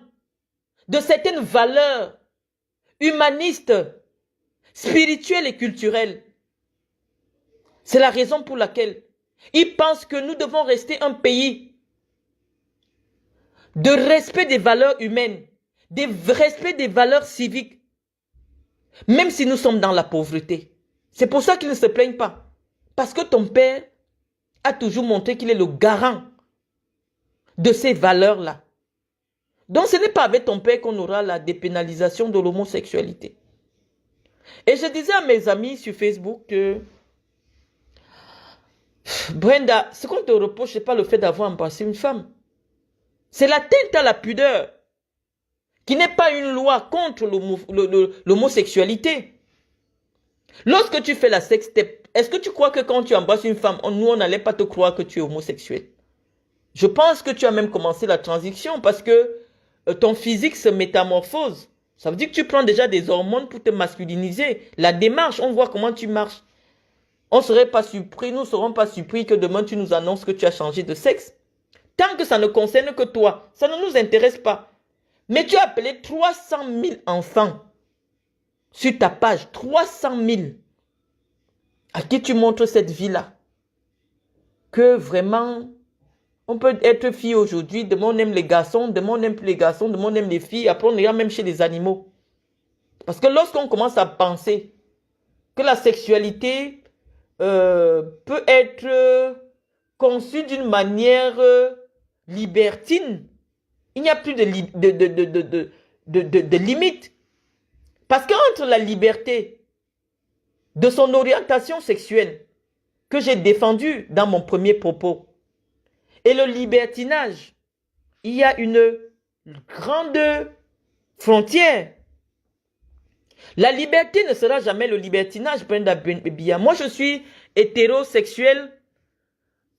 de certaines valeurs humanistes, spirituelles et culturelles. C'est la raison pour laquelle ils pensent que nous devons rester un pays de respect des valeurs humaines, de respect des valeurs civiques, même si nous sommes dans la pauvreté. C'est pour ça qu'ils ne se plaignent pas. Parce que ton père a toujours montré qu'il est le garant de ces valeurs-là. Donc ce n'est pas avec ton père qu'on aura la dépénalisation de l'homosexualité. Et je disais à mes amis sur Facebook que Brenda, ce qu'on te reproche, ce n'est pas le fait d'avoir embrassé une femme. C'est l'atteinte à la pudeur, qui n'est pas une loi contre l'homosexualité. Lorsque tu fais la sextape, est-ce que tu crois que quand tu embrasses une femme, nous, on n'allait pas te croire que tu es homosexuel? Je pense que tu as même commencé la transition parce que ton physique se métamorphose. Ça veut dire que tu prends déjà des hormones pour te masculiniser. La démarche, on voit comment tu marches. On ne serait pas surpris, nous ne serons pas surpris que demain tu nous annonces que tu as changé de sexe. Tant que ça ne concerne que toi, ça ne nous intéresse pas. Mais tu as appelé 300 000 enfants sur ta page, 300 000. À qui tu montres cette vie-là? Que vraiment, on peut être fille aujourd'hui, demain on aime les garçons, demain on n'aime plus les garçons, demain on aime les filles, après on ira même chez les animaux. Parce que lorsqu'on commence à penser que la sexualité peut être conçue d'une manière libertine, Il n'y a plus de limite. Parce qu'entre la liberté de son orientation sexuelle, que j'ai défendue dans mon premier propos, et le libertinage, il y a une grande frontière. La liberté ne sera jamais le libertinage, Brenda Biya. Moi, je suis hétérosexuel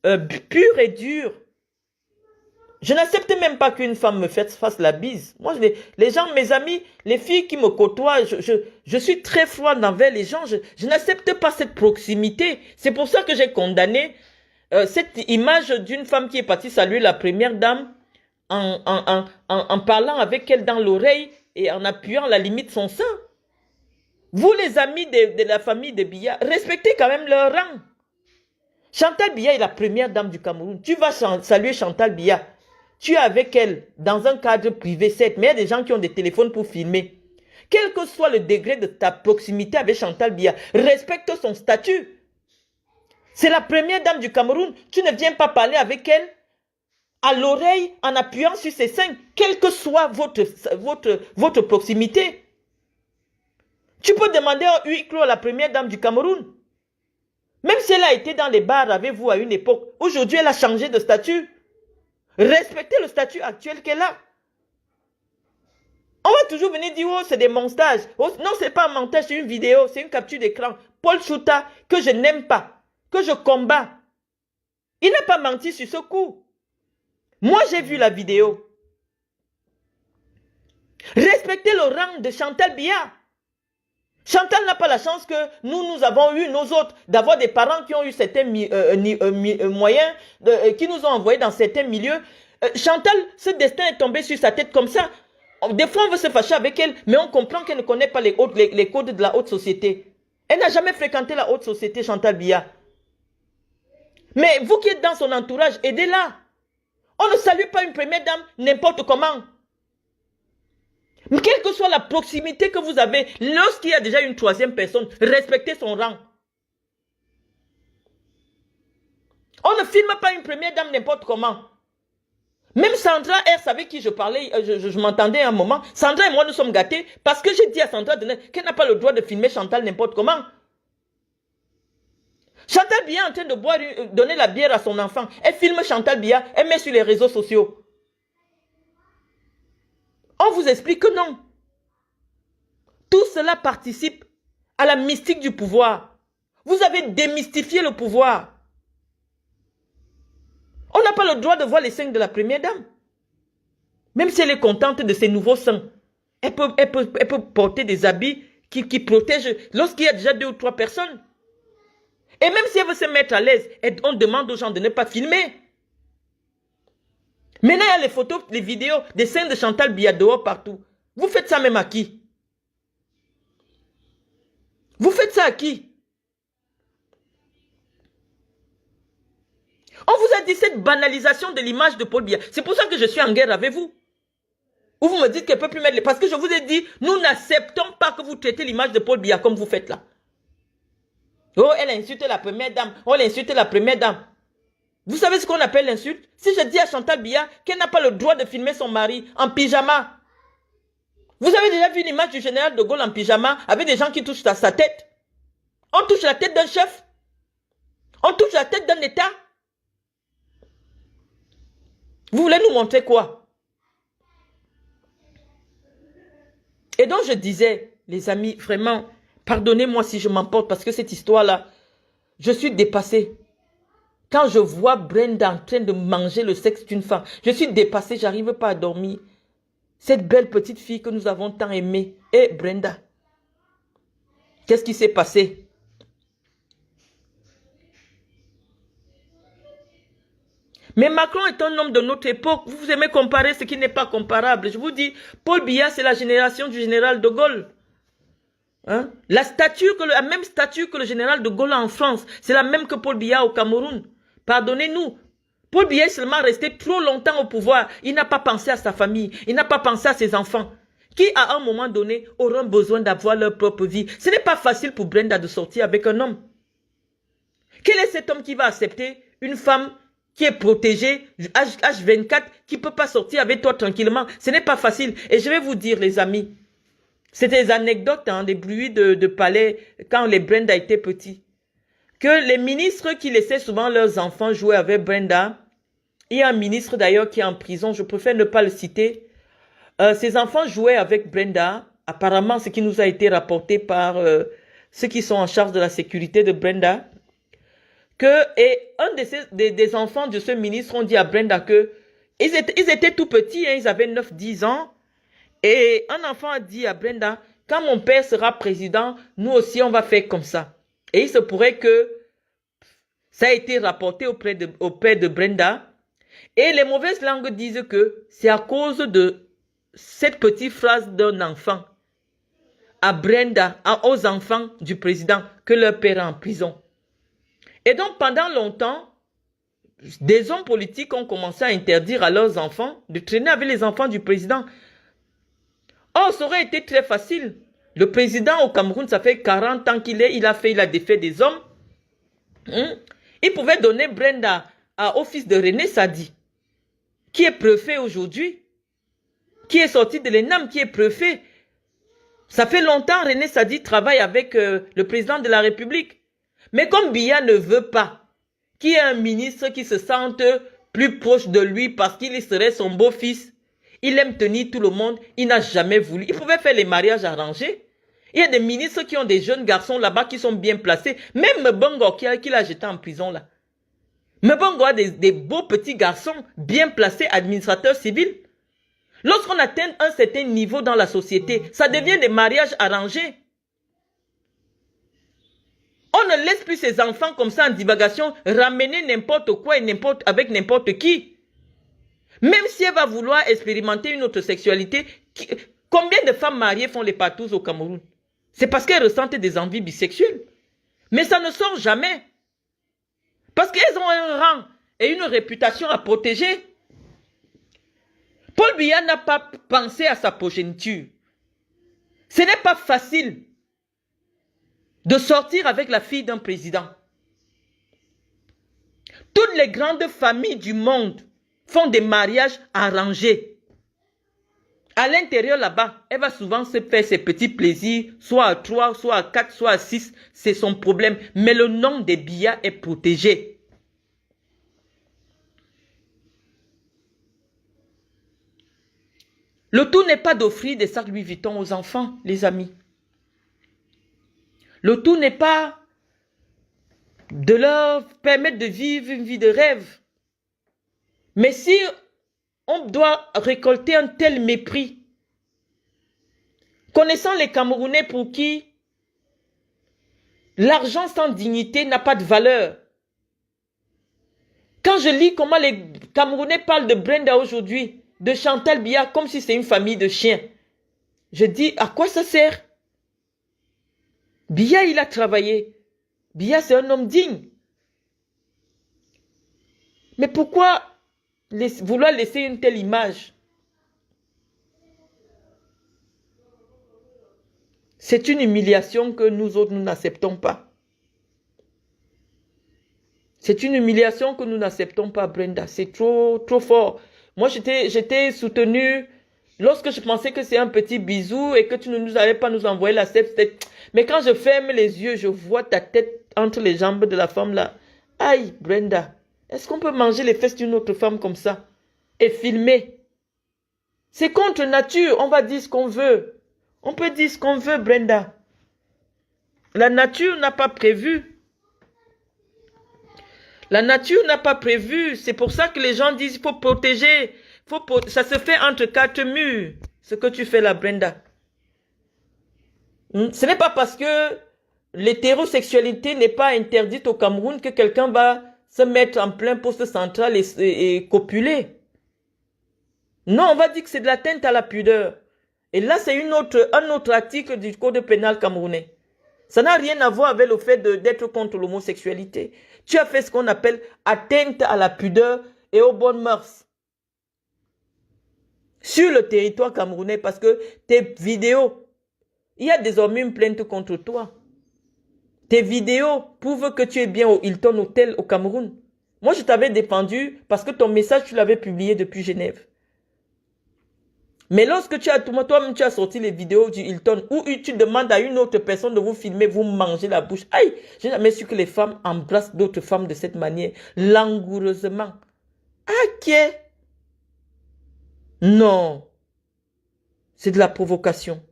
pur et dur. Je n'accepte même pas qu'une femme me fasse la bise. Moi, les gens, mes amis, les filles qui me côtoient, je suis très froide envers les gens. Je n'accepte pas cette proximité. C'est pour ça que j'ai condamné cette image d'une femme qui est partie saluer la première dame en parlant avec elle dans l'oreille et en appuyant à la limite son sein. Vous, les amis de la famille de Biya, respectez quand même leur rang. Chantal Biya est la première dame du Cameroun. Tu vas saluer Chantal Biya. Tu es avec elle dans un cadre privé, certes, mais il y a des gens qui ont des téléphones pour filmer. Quel que soit le degré de ta proximité avec Chantal Biya, respecte son statut. C'est la première dame du Cameroun. Tu ne viens pas parler avec elle à l'oreille en appuyant sur ses seins, quelle que soit votre proximité. Tu peux demander un huis clos à la première dame du Cameroun. Même si elle a été dans les bars avec vous à une époque, aujourd'hui elle a changé de statut. Respectez le statut actuel qu'elle a. On va toujours venir dire, oh, c'est des montages. Oh, non, c'est pas un montage, c'est une vidéo, c'est une capture d'écran. Paul Chouta, que je n'aime pas, que je combats. Il n'a pas menti sur ce coup. Moi, j'ai vu la vidéo. Respectez le rang de Chantal Biya. Chantal n'a pas la chance que nous avons eu, nous autres, d'avoir des parents qui ont eu certains moyens, qui nous ont envoyés dans certains milieux. Chantal, ce destin est tombé sur sa tête comme ça. Des fois, on veut se fâcher avec elle, mais on comprend qu'elle ne connaît pas les codes de la haute société. Elle n'a jamais fréquenté la haute société, Chantal Biya. Mais vous qui êtes dans son entourage, aidez-la. On ne salue pas une première dame n'importe comment. Mais quelle que soit la proximité que vous avez, lorsqu'il y a déjà une troisième personne, respectez son rang. On ne filme pas une première dame n'importe comment. Même Sandra R, avec qui je parlais, je m'entendais un moment. Sandra et moi, nous sommes gâtés parce que j'ai dit à Sandra qu'elle n'a pas le droit de filmer Chantal n'importe comment. Chantal Biya est en train de boire, donner la bière à son enfant. Elle filme Chantal Biya, elle met sur les réseaux sociaux. On vous explique que non. Tout cela participe à la mystique du pouvoir. Vous avez démystifié le pouvoir. On n'a pas le droit de voir les seins de la première dame. Même si elle est contente de ses nouveaux seins, elle peut porter des habits qui protègent lorsqu'il y a déjà 2 ou 3 personnes. Et même si elle veut se mettre à l'aise, on demande aux gens de ne pas filmer. Maintenant, il y a les photos, les vidéos des seins de Chantal Biya dehors partout. Vous faites ça même à qui? Vous faites ça à qui? On vous a dit cette banalisation de l'image de Paul Biya. C'est pour ça que je suis en guerre avec vous. Ou vous me dites qu'elle ne peut plus mettre les... Parce que je vous ai dit, nous n'acceptons pas que vous traitez l'image de Paul Biya comme vous faites là. Oh, elle a insulté la première dame. Oh, elle a insulté la première dame. Vous savez ce qu'on appelle l'insulte? Si je dis à Chantal Biya qu'elle n'a pas le droit de filmer son mari en pyjama. Vous avez déjà vu l'image du général de Gaulle en pyjama avec des gens qui touchent à sa tête? On touche la tête d'un chef? On touche la tête d'un État? Vous voulez nous montrer quoi? Et donc je disais, les amis, vraiment, pardonnez-moi si je m'emporte parce que cette histoire-là, je suis dépassée. Quand je vois Brenda en train de manger le sexe d'une femme, je suis dépassée, j'arrive pas à dormir. Cette belle petite fille que nous avons tant aimée. Et Brenda, qu'est-ce qui s'est passé? Mais Macron est un homme de notre époque. Vous aimez comparer ce qui n'est pas comparable. Je vous dis, Paul Biya, c'est la génération du général de Gaulle. Hein? La même statue que le général de Gaulle en France, c'est la même que Paul Biya au Cameroun. Pardonnez-nous. Paul Biya est seulement resté trop longtemps au pouvoir. Il n'a pas pensé à sa famille. Il n'a pas pensé à ses enfants. Qui, à un moment donné, auront besoin d'avoir leur propre vie. Ce n'est pas facile pour Brenda de sortir avec un homme. Quel est cet homme qui va accepter une femme qui est protégé, H24, qui ne peut pas sortir avec toi tranquillement. Ce n'est pas facile. Et je vais vous dire, les amis, c'est des anecdotes, hein, des bruits de palais quand les Brenda étaient petits. Que les ministres qui laissaient souvent leurs enfants jouer avec Brenda, il y a un ministre d'ailleurs qui est en prison, je préfère ne pas le citer. Ces enfants jouaient avec Brenda, apparemment ce qui nous a été rapporté par ceux qui sont en charge de la sécurité de Brenda. Et un des enfants de ce ministre ont dit à Brenda que ils étaient tout petits, hein, ils avaient 9-10 ans. Et un enfant a dit à Brenda, quand mon père sera président, nous aussi on va faire comme ça. Et il se pourrait que ça a été rapporté auprès de Brenda. Et les mauvaises langues disent que c'est à cause de cette petite phrase d'un enfant à Brenda, aux enfants du président, que leur père est en prison. Et donc, pendant longtemps, des hommes politiques ont commencé à interdire à leurs enfants de traîner avec les enfants du président. Oh, ça aurait été très facile. Le président au Cameroun, ça fait 40 ans qu'il est, il a défait des hommes. Il pouvait donner Brenda au fils de René Sadi, qui est préfet aujourd'hui, qui est sorti de l'ENAM, qui est préfet. Ça fait longtemps, René Sadi travaille avec le président de la République. Mais comme Biya ne veut pas qu'il y ait un ministre qui se sente plus proche de lui parce qu'il serait son beau-fils, il aime tenir tout le monde, il n'a jamais voulu. Il pouvait faire les mariages arrangés. Il y a des ministres qui ont des jeunes garçons là-bas qui sont bien placés. Même Mbongo qui l'a jeté en prison là. Mbongo a des beaux petits garçons bien placés, administrateurs civils. Lorsqu'on atteint un certain niveau dans la société, ça devient des mariages arrangés. On ne laisse plus ses enfants comme ça en divagation ramener n'importe quoi et avec n'importe qui. Même si elle va vouloir expérimenter une autre sexualité, combien de femmes mariées font les patous au Cameroun? C'est parce qu'elles ressentent des envies bisexuelles. Mais ça ne sort jamais. Parce qu'elles ont un rang et une réputation à protéger. Paul Biya n'a pas pensé à sa progéniture. Ce n'est pas facile de sortir avec la fille d'un président. Toutes les grandes familles du monde font des mariages arrangés. À l'intérieur là-bas, elle va souvent se faire ses petits plaisirs, soit à 3, soit à 4, soit à 6, c'est son problème. Mais le nom des Biya est protégé. Le tout n'est pas d'offrir des sacs Louis Vuitton aux enfants, les amis. Le tout n'est pas de leur permettre de vivre une vie de rêve. Mais si on doit récolter un tel mépris, connaissant les Camerounais pour qui l'argent sans dignité n'a pas de valeur. Quand je lis comment les Camerounais parlent de Brenda aujourd'hui, de Chantal Biya, comme si c'est une famille de chiens, je dis, à quoi ça sert? Biya, il a travaillé. Biya, c'est un homme digne. Mais pourquoi vouloir laisser une telle image? C'est une humiliation que nous autres, nous n'acceptons pas. C'est une humiliation que nous n'acceptons pas, Brenda. C'est trop fort. Moi, j'étais soutenue lorsque je pensais que c'est un petit bisou et que tu ne nous allais pas nous envoyer la sève. Mais quand je ferme les yeux, je vois ta tête entre les jambes de la femme là. Aïe, Brenda, est-ce qu'on peut manger les fesses d'une autre femme comme ça et filmer? C'est contre nature, on va dire ce qu'on veut. On peut dire ce qu'on veut, Brenda. La nature n'a pas prévu. La nature n'a pas prévu. C'est pour ça que les gens disent qu'il faut protéger. Ça se fait entre 4 murs, ce que tu fais là, Brenda. Ce n'est pas parce que l'hétérosexualité n'est pas interdite au Cameroun que quelqu'un va se mettre en plein poste central et copuler. Non, on va dire que c'est de l'atteinte à la pudeur. Et là, c'est un autre article du Code pénal camerounais. Ça n'a rien à voir avec le fait d'être contre l'homosexualité. Tu as fait ce qu'on appelle atteinte à la pudeur et aux bonnes mœurs. Sur le territoire camerounais, parce que tes vidéos, il y a désormais une plainte contre toi. Tes vidéos prouvent que tu es bien au Hilton Hotel au Cameroun. Moi, je t'avais défendu parce que ton message, tu l'avais publié depuis Genève. Mais lorsque toi-même, tu as sorti les vidéos du Hilton où tu demandes à une autre personne de vous filmer, vous mangez la bouche. Aïe, j'ai jamais su que les femmes embrassent d'autres femmes de cette manière, langoureusement. Ok. Non. C'est de la provocation.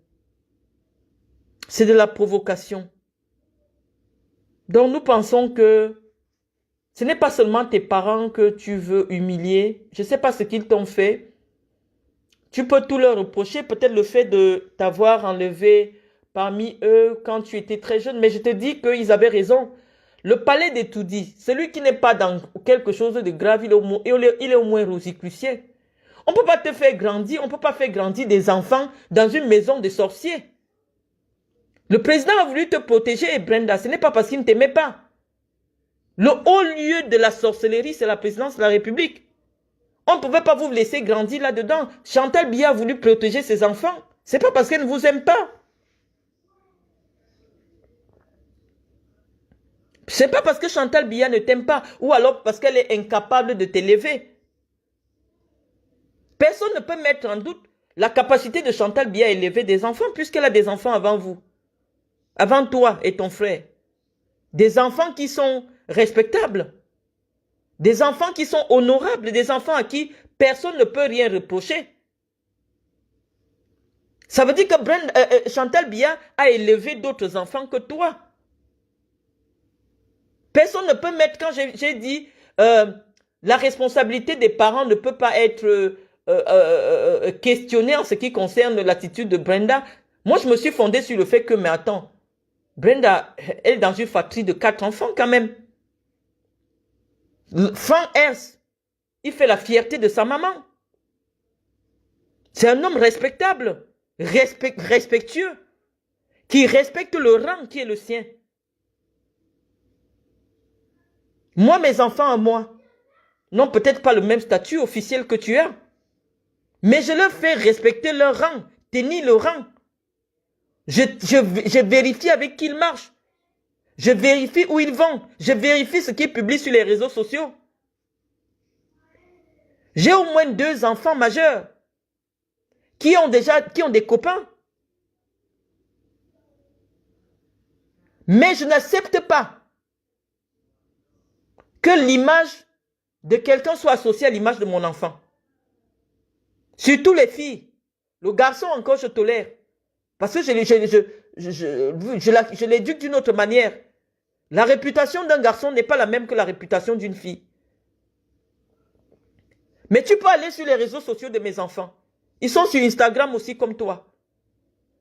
C'est de la provocation. Donc nous pensons que ce n'est pas seulement tes parents que tu veux humilier. Je ne sais pas ce qu'ils t'ont fait. Tu peux tout leur reprocher, peut-être le fait de t'avoir enlevé parmi eux quand tu étais très jeune. Mais je te dis qu'ils avaient raison. Le palais des tout-dits, celui qui n'est pas dans quelque chose de grave, il est au moins rosicrucien. On ne peut pas te faire grandir, on ne peut pas faire grandir des enfants dans une maison de sorciers. Le président a voulu te protéger, Brenda, ce n'est pas parce qu'il ne t'aimait pas. Le haut lieu de la sorcellerie, c'est la présidence de la République. On ne pouvait pas vous laisser grandir là-dedans. Chantal Biya a voulu protéger ses enfants. Ce n'est pas parce qu'elle ne vous aime pas. Ce n'est pas parce que Chantal Biya ne t'aime pas ou alors parce qu'elle est incapable de t'élever. Personne ne peut mettre en doute la capacité de Chantal Biya à élever des enfants puisqu'elle a des enfants avant vous. Avant toi et ton frère. Des enfants qui sont respectables. Des enfants qui sont honorables. Des enfants à qui personne ne peut rien reprocher. Ça veut dire que Chantal Biya a élevé d'autres enfants que toi. Personne ne peut mettre, quand j'ai dit, la responsabilité des parents ne peut pas être questionnée en ce qui concerne l'attitude de Brenda. Moi, je me suis fondée sur le fait que, mais attends, Brenda, elle est dans une fratrie de 4 enfants quand même. Frank Hers, il fait la fierté de sa maman. C'est un homme respectable, respectueux, qui respecte le rang qui est le sien. Moi, mes enfants à moi n'ont peut-être pas le même statut officiel que tu as, mais je leur fais respecter leur rang, tenir le rang. Je vérifie avec qui ils marchent. Je vérifie où ils vont. Je vérifie ce qu'ils publient sur les réseaux sociaux. J'ai au moins 2 enfants majeurs qui ont des copains. Mais je n'accepte pas que l'image de quelqu'un soit associée à l'image de mon enfant. Surtout les filles. Le garçon encore je tolère. Parce que je l'éduque d'une autre manière. La réputation d'un garçon n'est pas la même que la réputation d'une fille. Mais tu peux aller sur les réseaux sociaux de mes enfants. Ils sont sur Instagram aussi comme toi.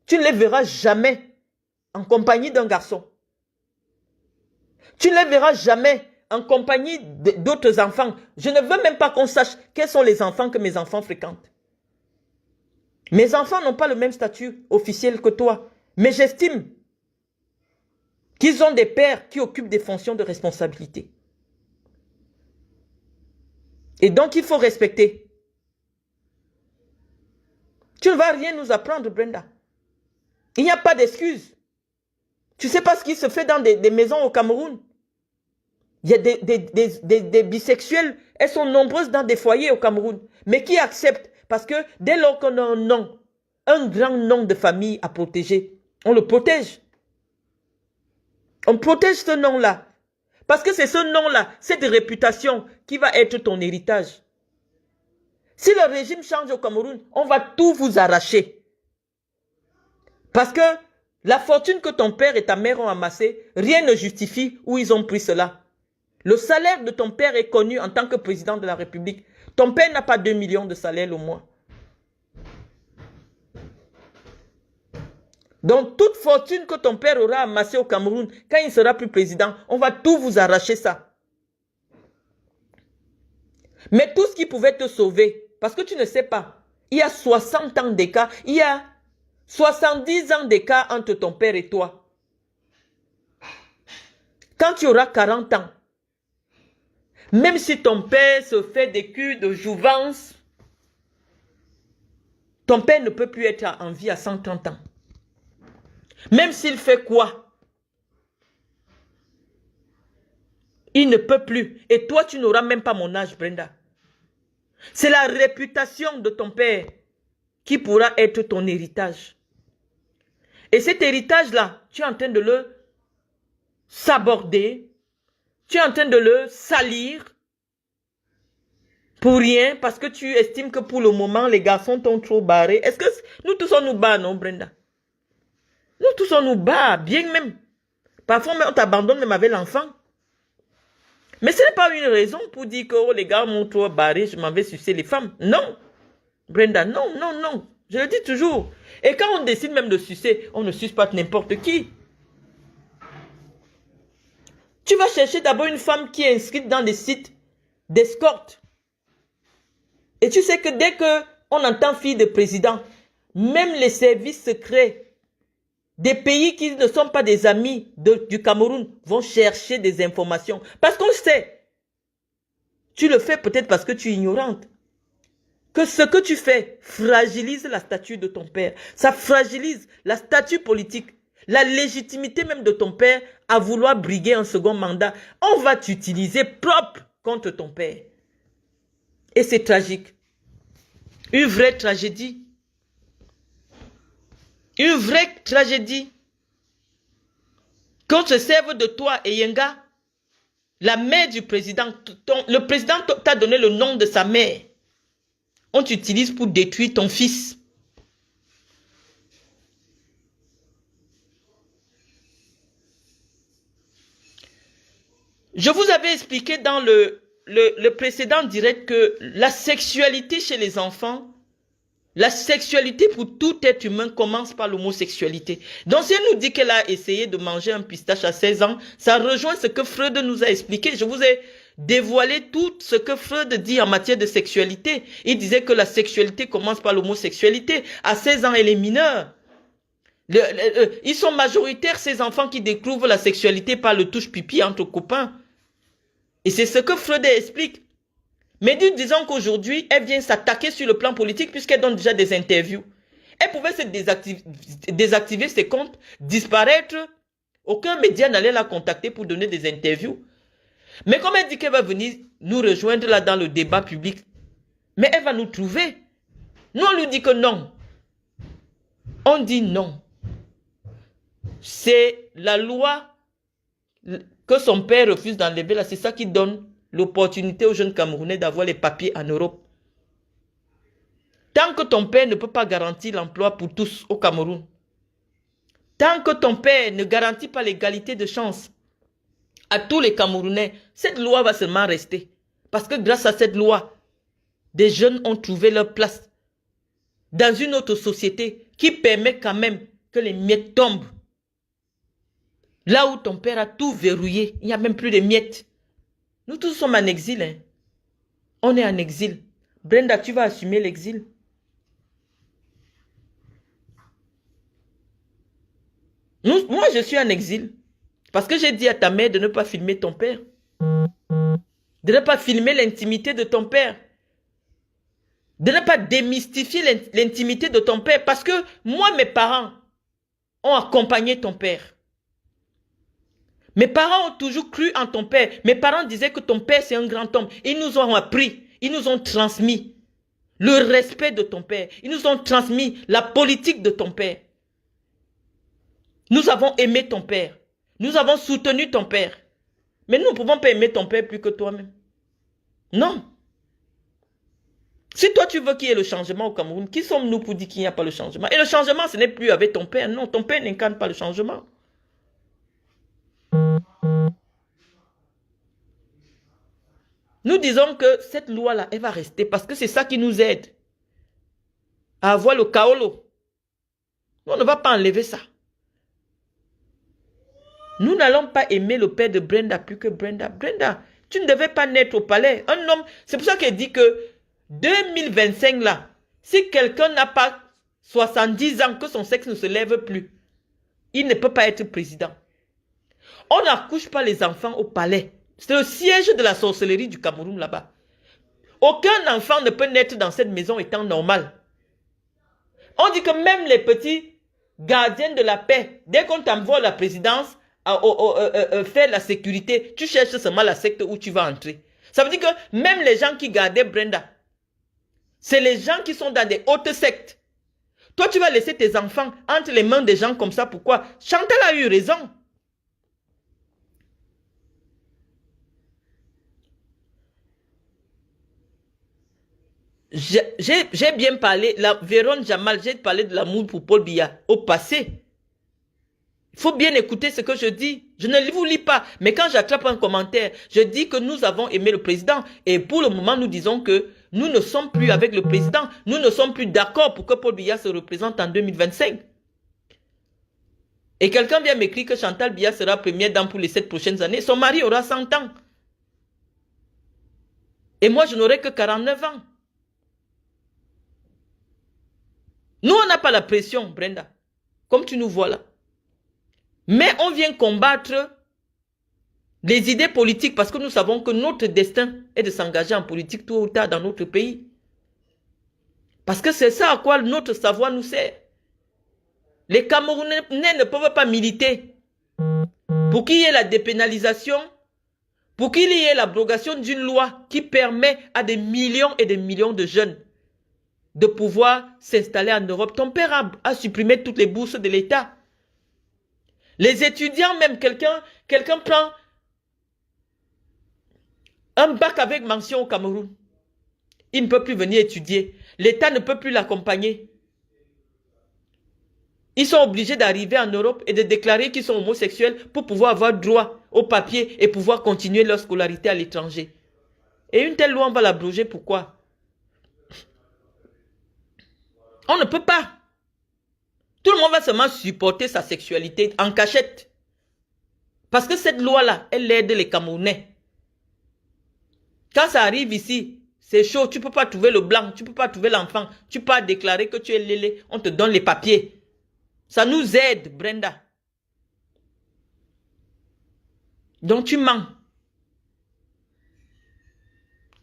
Tu ne les verras jamais en compagnie d'un garçon. Tu ne les verras jamais en compagnie d'autres enfants. Je ne veux même pas qu'on sache quels sont les enfants que mes enfants fréquentent. Mes enfants n'ont pas le même statut officiel que toi. Mais j'estime qu'ils ont des pères qui occupent des fonctions de responsabilité. Et donc, il faut respecter. Tu ne vas rien nous apprendre, Brenda. Il n'y a pas d'excuse. Tu ne sais pas ce qui se fait dans des maisons au Cameroun. Il y a des bisexuels. Elles sont nombreuses dans des foyers au Cameroun. Mais qui acceptent? Parce que dès lors qu'on a un nom, un grand nom de famille à protéger, on le protège. On protège ce nom-là. Parce que c'est ce nom-là, cette réputation qui va être ton héritage. Si le régime change au Cameroun, on va tout vous arracher. Parce que la fortune que ton père et ta mère ont amassée, rien ne justifie où ils ont pris cela. Le salaire de ton père est connu en tant que président de la République. Ton père n'a pas 2 millions de salaire au mois. Donc, toute fortune que ton père aura amassée au Cameroun, quand il ne sera plus président, on va tout vous arracher ça. Mais tout ce qui pouvait te sauver, parce que tu ne sais pas, il y a 60 ans d'écart, il y a 70 ans d'écart entre ton père et toi. Quand tu auras 40 ans, même si ton père se fait des cures de jouvence, ton père ne peut plus être en vie à 130 ans. Même s'il fait quoi? Il ne peut plus. Et toi, tu n'auras même pas mon âge, Brenda. C'est la réputation de ton père qui pourra être ton héritage. Et cet héritage-là, tu es en train de le saborder, tu es en train de le salir pour rien, parce que tu estimes que pour le moment, les garçons t'ont trop barré. Est-ce que nous tous on nous bat, non, Brenda? Nous tous on nous bat, bien même. Parfois, on t'abandonne même avec l'enfant. Mais ce n'est pas une raison pour dire que oh, les gars m'ont trop barré, je m'en vais sucer les femmes. Non, Brenda, non, non, non. Je le dis toujours. Et quand on décide même de sucer, on ne suce pas n'importe qui. Tu vas chercher d'abord une femme qui est inscrite dans des sites d'escorte. Et tu sais que dès qu'on entend fille de président, même les services secrets des pays qui ne sont pas des amis du Cameroun vont chercher des informations. Parce qu'on sait, tu le fais peut-être parce que tu es ignorante, que ce que tu fais fragilise la statue de ton père. Ça fragilise la statue politique, la légitimité même de ton père à vouloir briguer un second mandat. On va t'utiliser propre contre ton père. Et c'est tragique. Une vraie tragédie. Une vraie tragédie. Qu'on se serve de toi, Eyenga, la mère du président. Le président t'a donné le nom de sa mère. On t'utilise pour détruire ton fils. Je vous avais expliqué dans le précédent direct que la sexualité chez les enfants, la sexualité pour tout être humain commence par l'homosexualité. Donc si elle nous dit qu'elle a essayé de manger un pistache à 16 ans, ça rejoint ce que Freud nous a expliqué. Je vous ai dévoilé tout ce que Freud dit en matière de sexualité. Il disait que la sexualité commence par l'homosexualité. À 16 ans, elle est mineure. Ils sont majoritaires, ces enfants qui découvrent la sexualité par le touche-pipi entre copains. Et c'est ce que Freud explique. Mais disons qu'aujourd'hui, elle vient s'attaquer sur le plan politique puisqu'elle donne déjà des interviews. Elle pouvait se désactiver ses comptes, disparaître. Aucun média n'allait la contacter pour donner des interviews. Mais comme elle dit qu'elle va venir nous rejoindre là dans le débat public, mais elle va nous trouver. Nous, on lui dit que non. On dit non. C'est la loi que son père refuse d'enlever là. C'est ça qui donne l'opportunité aux jeunes Camerounais d'avoir les papiers en Europe. Tant que ton père ne peut pas garantir l'emploi pour tous au Cameroun, tant que ton père ne garantit pas l'égalité de chance à tous les Camerounais, cette loi va seulement rester. Parce que grâce à cette loi, des jeunes ont trouvé leur place dans une autre société qui permet quand même que les miettes tombent. Là où ton père a tout verrouillé, il n'y a même plus de miettes. Nous tous sommes en exil. Hein. On est en exil. Brenda, tu vas assumer l'exil. Moi, je suis en exil. Parce que j'ai dit à ta mère de ne pas filmer ton père. De ne pas filmer l'intimité de ton père. De ne pas démystifier l'intimité de ton père. Parce que moi, mes parents ont accompagné ton père. Mes parents ont toujours cru en ton père. Mes parents disaient que ton père, c'est un grand homme. Ils nous ont appris, ils nous ont transmis le respect de ton père. Ils nous ont transmis la politique de ton père. Nous avons aimé ton père. Nous avons soutenu ton père. Mais nous ne pouvons pas aimer ton père plus que toi-même. Non. Si toi, tu veux qu'il y ait le changement au Cameroun, qui sommes-nous pour dire qu'il n'y a pas le changement? Et le changement, ce n'est plus avec ton père. Non, ton père n'incarne pas le changement. Nous disons que cette loi-là, elle va rester parce que c'est ça qui nous aide à avoir le kaolo. On ne va pas enlever ça. Nous n'allons pas aimer le père de Brenda plus que Brenda. Brenda, tu ne devais pas naître au palais. Un homme, c'est pour ça qu'elle dit que 2025 là, si quelqu'un n'a pas 70 ans, que son sexe ne se lève plus, il ne peut pas être président. On n'accouche pas les enfants au palais. C'est le siège de la sorcellerie du Cameroun là-bas. Aucun enfant ne peut naître dans cette maison étant normal. On dit que même les petits gardiens de la paix, dès qu'on t'envoie à la présidence, faire la sécurité, tu cherches seulement la secte où tu vas entrer. Ça veut dire que même les gens qui gardaient Brenda, c'est les gens qui sont dans des hautes sectes. Toi, tu vas laisser tes enfants entre les mains des gens comme ça. Pourquoi? Chantal a eu raison. J'ai bien parlé, Vérone Jamal, j'ai parlé de l'amour pour Paul Biya au passé. Il faut bien écouter ce que je dis. Je ne vous lis pas. Mais quand j'attrape un commentaire, je dis que nous avons aimé le président. Et pour le moment, nous disons que nous ne sommes plus avec le président. Nous ne sommes plus d'accord pour que Paul Biya se représente en 2025. Et quelqu'un vient m'écrire que Chantal Biya sera première dame pour les 7 prochaines années. Son mari aura 100 ans. Et moi, je n'aurai que 49 ans. Nous, on n'a pas la pression, Brenda. Comme tu nous vois là. Mais on vient combattre les idées politiques parce que nous savons que notre destin est de s'engager en politique tôt ou tard dans notre pays. Parce que c'est ça à quoi notre savoir nous sert. Les Camerounais ne peuvent pas militer pour qu'il y ait la dépénalisation, pour qu'il y ait l'abrogation d'une loi qui permet à des millions et des millions de jeunes de pouvoir s'installer en Europe. Ton père a supprimé toutes les bourses de l'État. Les étudiants, même quelqu'un prend un bac avec mention au Cameroun. Il ne peut plus venir étudier. L'État ne peut plus l'accompagner. Ils sont obligés d'arriver en Europe et de déclarer qu'ils sont homosexuels pour pouvoir avoir droit au papier et pouvoir continuer leur scolarité à l'étranger. Et une telle loi, on va l'abroger. Pourquoi? On ne peut pas. Tout le monde va seulement supporter sa sexualité en cachette. Parce que cette loi-là, elle aide les Camerounais. Quand ça arrive ici, c'est chaud, tu ne peux pas trouver le blanc, tu ne peux pas trouver l'enfant, tu peux pas déclarer que tu es lélé, on te donne les papiers. Ça nous aide, Brenda. Donc tu mens.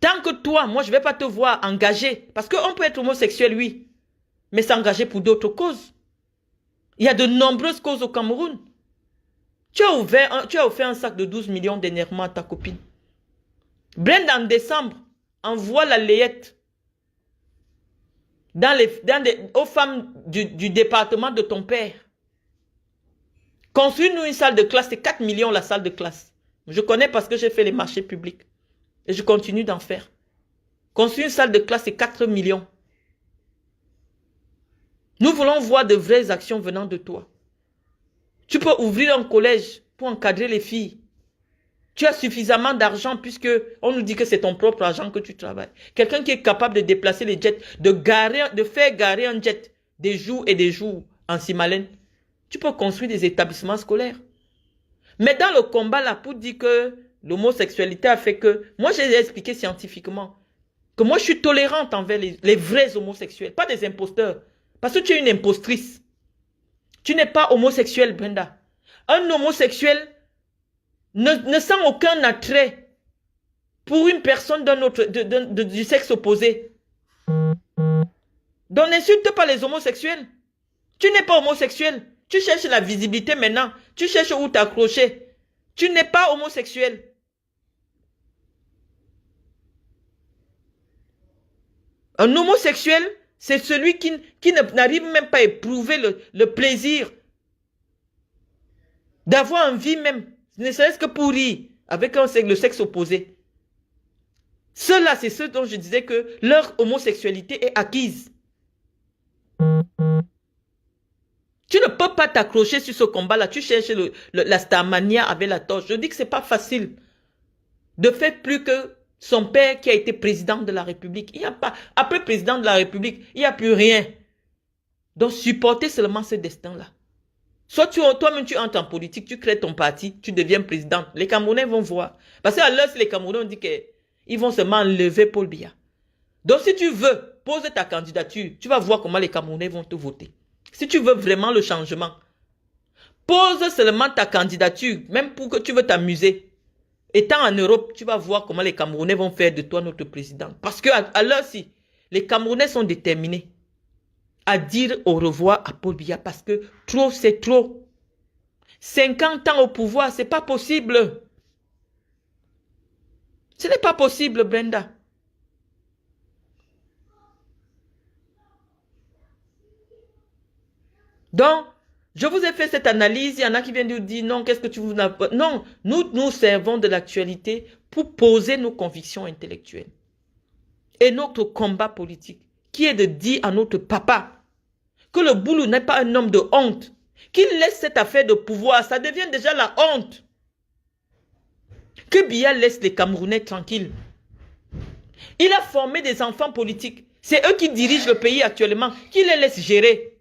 Tant que toi, moi je ne vais pas te voir engagé, parce qu'on peut être homosexuel, oui, mais s'engager pour d'autres causes. Il y a de nombreuses causes au Cameroun. Tu as offert un sac de 12 millions d'énervement à ta copine. Brenda, en décembre, envoie la layette aux femmes du département de ton père. Construis-nous une salle de classe, c'est 4 millions la salle de classe. Je connais parce que j'ai fait les marchés publics. Et je continue d'en faire. Construire une salle de classe, c'est 4 millions. Nous voulons voir de vraies actions venant de toi. Tu peux ouvrir un collège pour encadrer les filles. Tu as suffisamment d'argent puisque on nous dit que c'est ton propre argent que tu travailles. Quelqu'un qui est capable de déplacer les jets, de faire garer un jet des jours et des jours en Simalène. Tu peux construire des établissements scolaires. Mais dans le combat là, pour dire que l'homosexualité a fait que... Moi, j'ai expliqué scientifiquement que moi, je suis tolérante envers les vrais homosexuels, pas des imposteurs. Parce que tu es une impostrice. Tu n'es pas homosexuel, Brenda. Un homosexuel ne sent aucun attrait pour une personne du sexe opposé. Donc n'insulte pas les homosexuels. Tu n'es pas homosexuel. Tu cherches la visibilité maintenant. Tu cherches où t'accrocher. Tu n'es pas homosexuel. Un homosexuel, c'est celui qui n'arrive même pas à éprouver le plaisir d'avoir envie même, ne serait-ce que pour rire, avec le sexe opposé. Ceux-là, c'est ceux dont je disais que leur homosexualité est acquise. Tu ne peux pas t'accrocher sur ce combat-là. Tu cherches la starmania avec la torche. Je dis que ce n'est pas facile de faire plus que son père qui a été président de la République. Il n'y a pas, après président de la République, il n'y a plus rien. Donc supporter seulement ce destin-là. Soit toi-même tu entres en politique, tu crées ton parti, tu deviens président. Les Camerounais vont voir. Parce qu'à l'heure, les Camerounais ont dit qu'ils vont seulement enlever Paul Biya. Donc si tu veux, pose ta candidature. Tu vas voir comment les Camerounais vont te voter. Si tu veux vraiment le changement, pose seulement ta candidature, même pour que tu veux t'amuser. Étant en Europe, tu vas voir comment les Camerounais vont faire de toi notre président. Parce qu'à l'heure-ci, les Camerounais sont déterminés à dire au revoir à Paul Biya parce que trop, c'est trop. 50 ans au pouvoir, c'est pas possible. Ce n'est pas possible, Brenda. Donc, je vous ai fait cette analyse. Il y en a qui viennent nous dire non, qu'est-ce que tu vous... Non, nous servons de l'actualité pour poser nos convictions intellectuelles. Et notre combat politique, qui est de dire à notre papa que le Boulou n'est pas un homme de honte, qu'il laisse cette affaire de pouvoir, ça devient déjà la honte. Que Biya laisse les Camerounais tranquilles. Il a formé des enfants politiques. C'est eux qui dirigent le pays actuellement, qui les laisse gérer.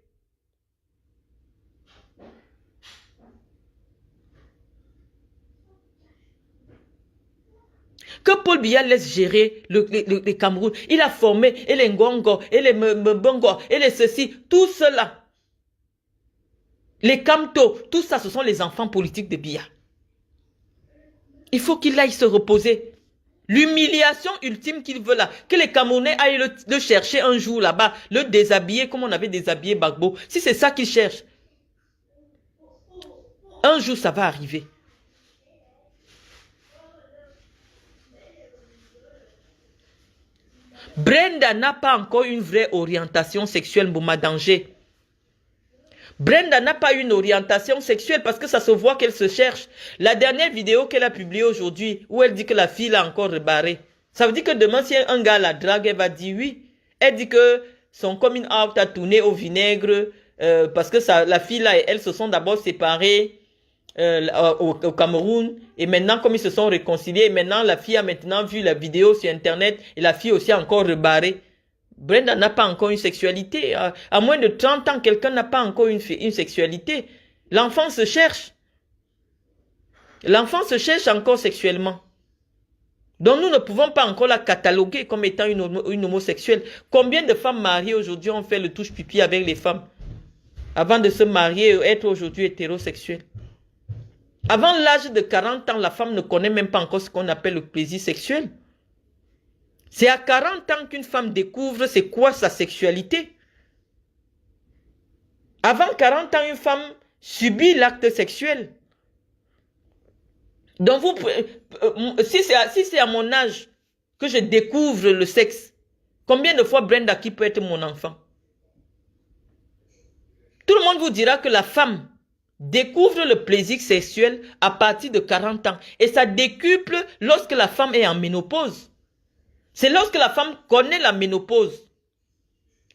Que Paul Biya laisse gérer le Cameroun. Il a formé et les Ngongo, et les Mbongo, et les ceci, tout cela. Les Kamto, tout ça, ce sont les enfants politiques de Biya. Il faut qu'il aille se reposer. L'humiliation ultime qu'il veut là, que les Camerounais aillent le chercher un jour là-bas, le déshabiller comme on avait déshabillé Gbagbo. Si c'est ça qu'il cherche, un jour ça va arriver. Brenda n'a pas encore une vraie orientation sexuelle, Bouma Danger. Brenda n'a pas une orientation sexuelle parce que ça se voit qu'elle se cherche. La dernière vidéo qu'elle a publiée aujourd'hui, où elle dit que la fille l'a encore rebarré. Ça veut dire que demain, si un gars la drague, elle va dire oui. Elle dit que son coming out a tourné au vinaigre parce que la fille là et elle se sont d'abord séparées au Cameroun. Et maintenant, comme ils se sont réconciliés, maintenant la fille a maintenant vu la vidéo sur Internet et la fille aussi a encore rebarré. Brenda n'a pas encore une sexualité. À moins de 30 ans, quelqu'un n'a pas encore une sexualité. L'enfant se cherche. L'enfant se cherche encore sexuellement. Donc nous ne pouvons pas encore la cataloguer comme étant une homosexuelle. Combien de femmes mariées aujourd'hui ont fait le touche-pipi avec les femmes avant de se marier et être aujourd'hui hétérosexuelle? Avant l'âge de 40 ans, la femme ne connaît même pas encore ce qu'on appelle le plaisir sexuel. C'est à 40 ans qu'une femme découvre c'est quoi sa sexualité. Avant 40 ans, une femme subit l'acte sexuel. Donc, si c'est à mon âge que je découvre le sexe, combien de fois Brenda qui peut être mon enfant? Tout le monde vous dira que la femme découvre le plaisir sexuel à partir de 40 ans. Et ça décuple lorsque la femme est en ménopause. C'est lorsque la femme connaît la ménopause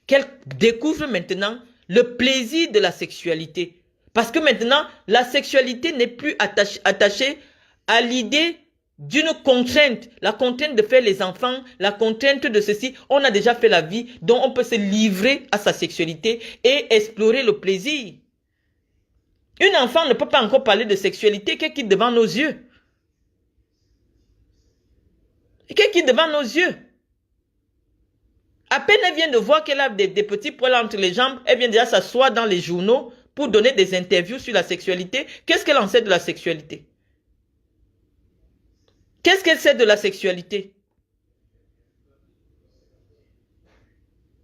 qu'elle découvre maintenant le plaisir de la sexualité. Parce que maintenant, la sexualité n'est plus attachée à l'idée d'une contrainte. La contrainte de faire les enfants, la contrainte de ceci. On a déjà fait la vie, donc on peut se livrer à sa sexualité et explorer le plaisir. Une enfant ne peut pas encore parler de sexualité qu'elle quitte devant nos yeux. Qu'elle quitte devant nos yeux. À peine elle vient de voir qu'elle a des petits poils entre les jambes, elle vient déjà s'asseoir dans les journaux pour donner des interviews sur la sexualité. Qu'est-ce qu'elle en sait de la sexualité? Qu'est-ce qu'elle sait de la sexualité?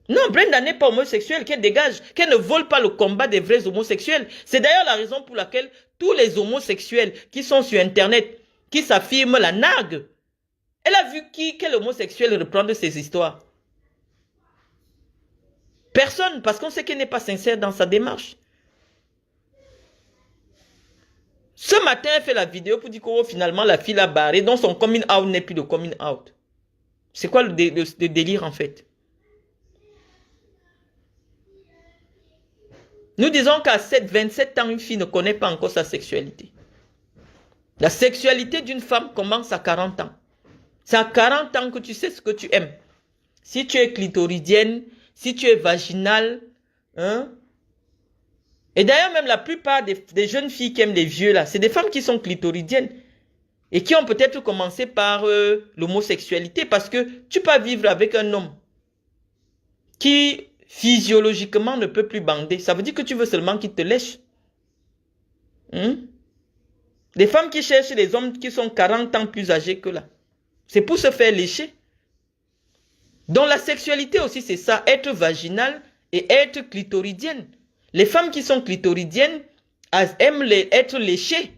Non, Brenda n'est pas homosexuelle, qu'elle dégage, qu'elle ne vole pas le combat des vrais homosexuels. C'est d'ailleurs la raison pour laquelle tous les homosexuels qui sont sur Internet, qui s'affirment la nargue, elle a vu quel homosexuel reprendre ces histoires? Personne, parce qu'on sait qu'elle n'est pas sincère dans sa démarche. Ce matin, elle fait la vidéo pour dire que finalement la fille l'a barré, donc son coming out n'est plus de coming out. C'est quoi le délire en fait? Nous disons qu'à 27 ans, une fille ne connaît pas encore sa sexualité. La sexualité d'une femme commence à 40 ans. C'est à 40 ans que tu sais ce que tu aimes. Si tu es clitoridienne, si tu es vaginale, hein? Et d'ailleurs, même la plupart des jeunes filles qui aiment les vieux, là, c'est des femmes qui sont clitoridiennes. Et qui ont peut-être commencé par l'homosexualité. Parce que tu peux vivre avec un homme qui, physiologiquement, ne peut plus bander. Ça veut dire que tu veux seulement qu'il te lèche. Les femmes qui cherchent les hommes qui sont 40 ans plus âgés que là. C'est pour se faire lécher. Donc la sexualité aussi, c'est ça, être vaginale et être clitoridienne. Les femmes qui sont clitoridiennes aiment être léchées.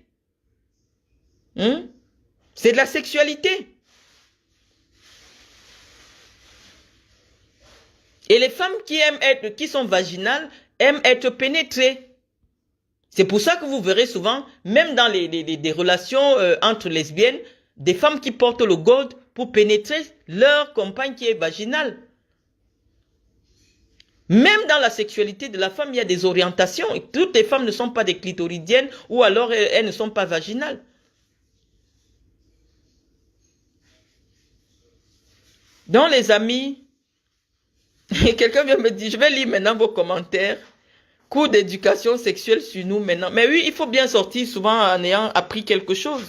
Hein? C'est de la sexualité. Et les femmes qui sont vaginales, aiment être pénétrées. C'est pour ça que vous verrez souvent, même dans des relations entre lesbiennes, des femmes qui portent le gold pour pénétrer leur compagne qui est vaginale. Même dans la sexualité de la femme, il y a des orientations. Et toutes les femmes ne sont pas des clitoridiennes ou alors elles ne sont pas vaginales. Donc les amis, quelqu'un vient me dire, je vais lire maintenant vos commentaires. Cours d'éducation sexuelle sur nous maintenant. Mais oui, il faut bien sortir souvent en ayant appris quelque chose.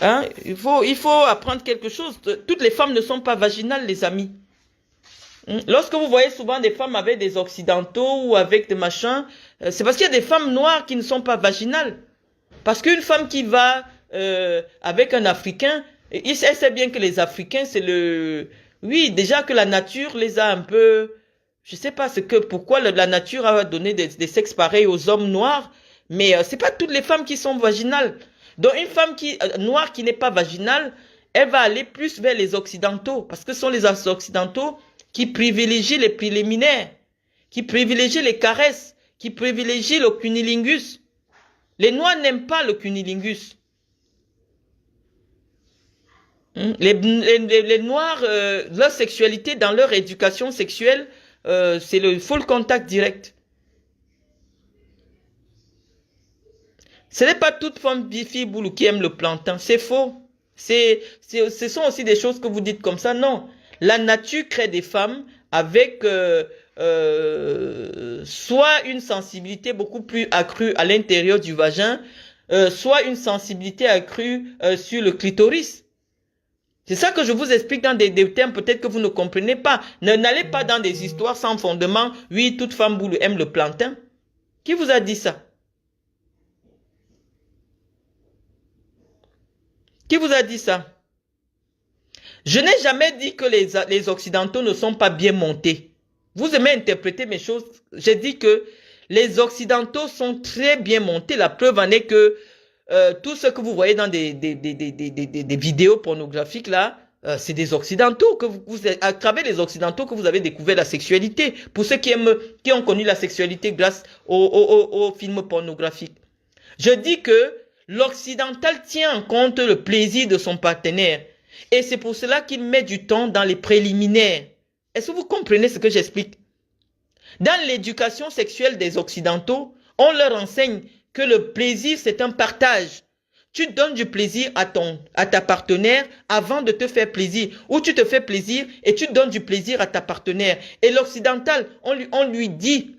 Hein? Il faut apprendre quelque chose. Toutes les femmes ne sont pas vaginales, les amis. Lorsque vous voyez souvent des femmes avec des occidentaux ou avec des machins, c'est parce qu'il y a des femmes noires qui ne sont pas vaginales. Parce qu'une femme qui va avec un Africain, elle sait bien que les Africains, c'est le... Oui, déjà que la nature les a un peu... Je sais pas pourquoi la nature a donné des sexes pareils aux hommes noirs, mais c'est pas toutes les femmes qui sont vaginales. Donc une femme noire qui n'est pas vaginale, elle va aller plus vers les occidentaux, parce que ce sont les occidentaux qui privilégient les préliminaires, qui privilégient les caresses, qui privilégient le cunnilingus. Les noirs n'aiment pas le cunnilingus. Les noirs, leur sexualité dans leur éducation sexuelle, c'est le full contact direct. Ce n'est pas toute femme bifiboulou qui aime le plantain, c'est faux. Ce sont aussi des choses que vous dites comme ça, non. La nature crée des femmes avec soit une sensibilité beaucoup plus accrue à l'intérieur du vagin, soit une sensibilité accrue sur le clitoris. C'est ça que je vous explique dans des termes peut-être que vous ne comprenez pas. N'allez pas dans des histoires sans fondement. Oui, toute femme boule aime le plantain. Qui vous a dit ça? Qui vous a dit ça? Je n'ai jamais dit que les Occidentaux ne sont pas bien montés. Vous aimez interpréter mes choses. J'ai dit que les Occidentaux sont très bien montés. La preuve en est que tout ce que vous voyez dans des vidéos pornographiques là, c'est des Occidentaux à travers les Occidentaux que vous avez découvert la sexualité. Pour ceux qui ont connu la sexualité grâce aux films pornographiques. Je dis que l'occidental tient en compte le plaisir de son partenaire. Et c'est pour cela qu'il met du temps dans les préliminaires. Est-ce que vous comprenez ce que j'explique? Dans l'éducation sexuelle des Occidentaux, on leur enseigne que le plaisir, c'est un partage. Tu donnes du plaisir à ta partenaire avant de te faire plaisir. Ou tu te fais plaisir et tu donnes du plaisir à ta partenaire. Et l'occidental, on lui dit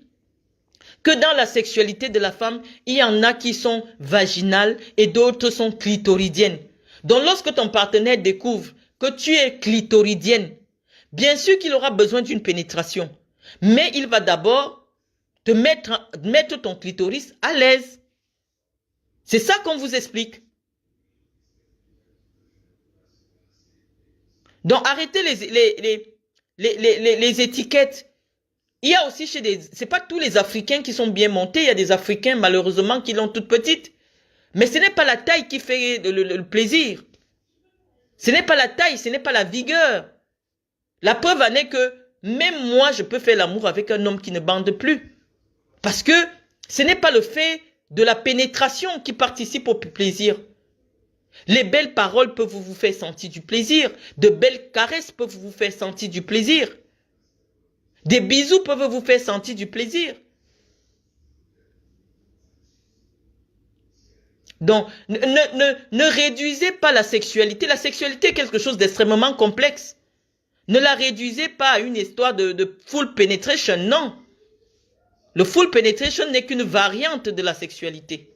que dans la sexualité de la femme, il y en a qui sont vaginales et d'autres sont clitoridiennes. Donc lorsque ton partenaire découvre que tu es clitoridienne, bien sûr qu'il aura besoin d'une pénétration. Mais il va d'abord te mettre ton clitoris à l'aise. C'est ça qu'on vous explique. Donc arrêtez les étiquettes. Il y a aussi c'est pas tous les Africains qui sont bien montés. Il y a des Africains malheureusement qui l'ont toute petite. Mais ce n'est pas la taille qui fait le plaisir. Ce n'est pas la taille, ce n'est pas la vigueur. La preuve en est que même moi, je peux faire l'amour avec un homme qui ne bande plus. Parce que ce n'est pas le fait de la pénétration qui participe au plaisir. Les belles paroles peuvent vous faire sentir du plaisir. De belles caresses peuvent vous faire sentir du plaisir. Des bisous peuvent vous faire sentir du plaisir. Donc, ne réduisez pas la sexualité. La sexualité est quelque chose d'extrêmement complexe. Ne la réduisez pas à une histoire de full penetration, non. Le full penetration n'est qu'une variante de la sexualité.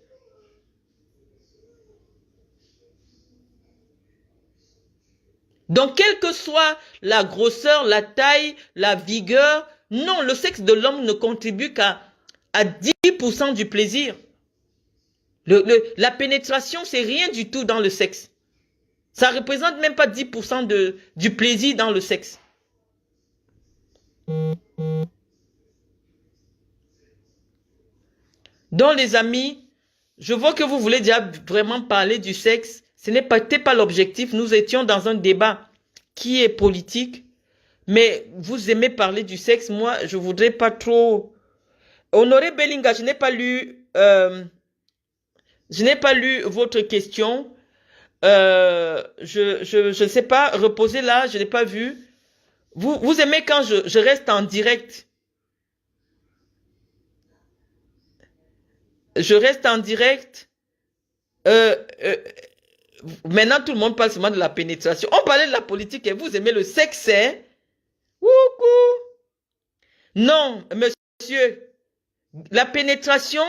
Donc, quelle que soit la grosseur, la taille, la vigueur, non, le sexe de l'homme ne contribue qu'à 10% du plaisir. La pénétration, c'est rien du tout dans le sexe. Ça ne représente même pas 10% du plaisir dans le sexe. Donc, les amis, je vois que vous voulez déjà vraiment parler du sexe. Ce n'est peut-être pas l'objectif. Nous étions dans un débat qui est politique. Mais vous aimez parler du sexe. Moi, je voudrais pas trop... Honoré Bellinga, je n'ai pas lu votre question. Je ne sais pas, reposez là, je n'ai pas vu. Vous aimez quand je reste en direct. Je reste en direct. Euh, euh, Maintenant, tout le monde parle seulement de la pénétration. On parlait de la politique et vous aimez le sexe, hein? Wouhou! Non, monsieur, la pénétration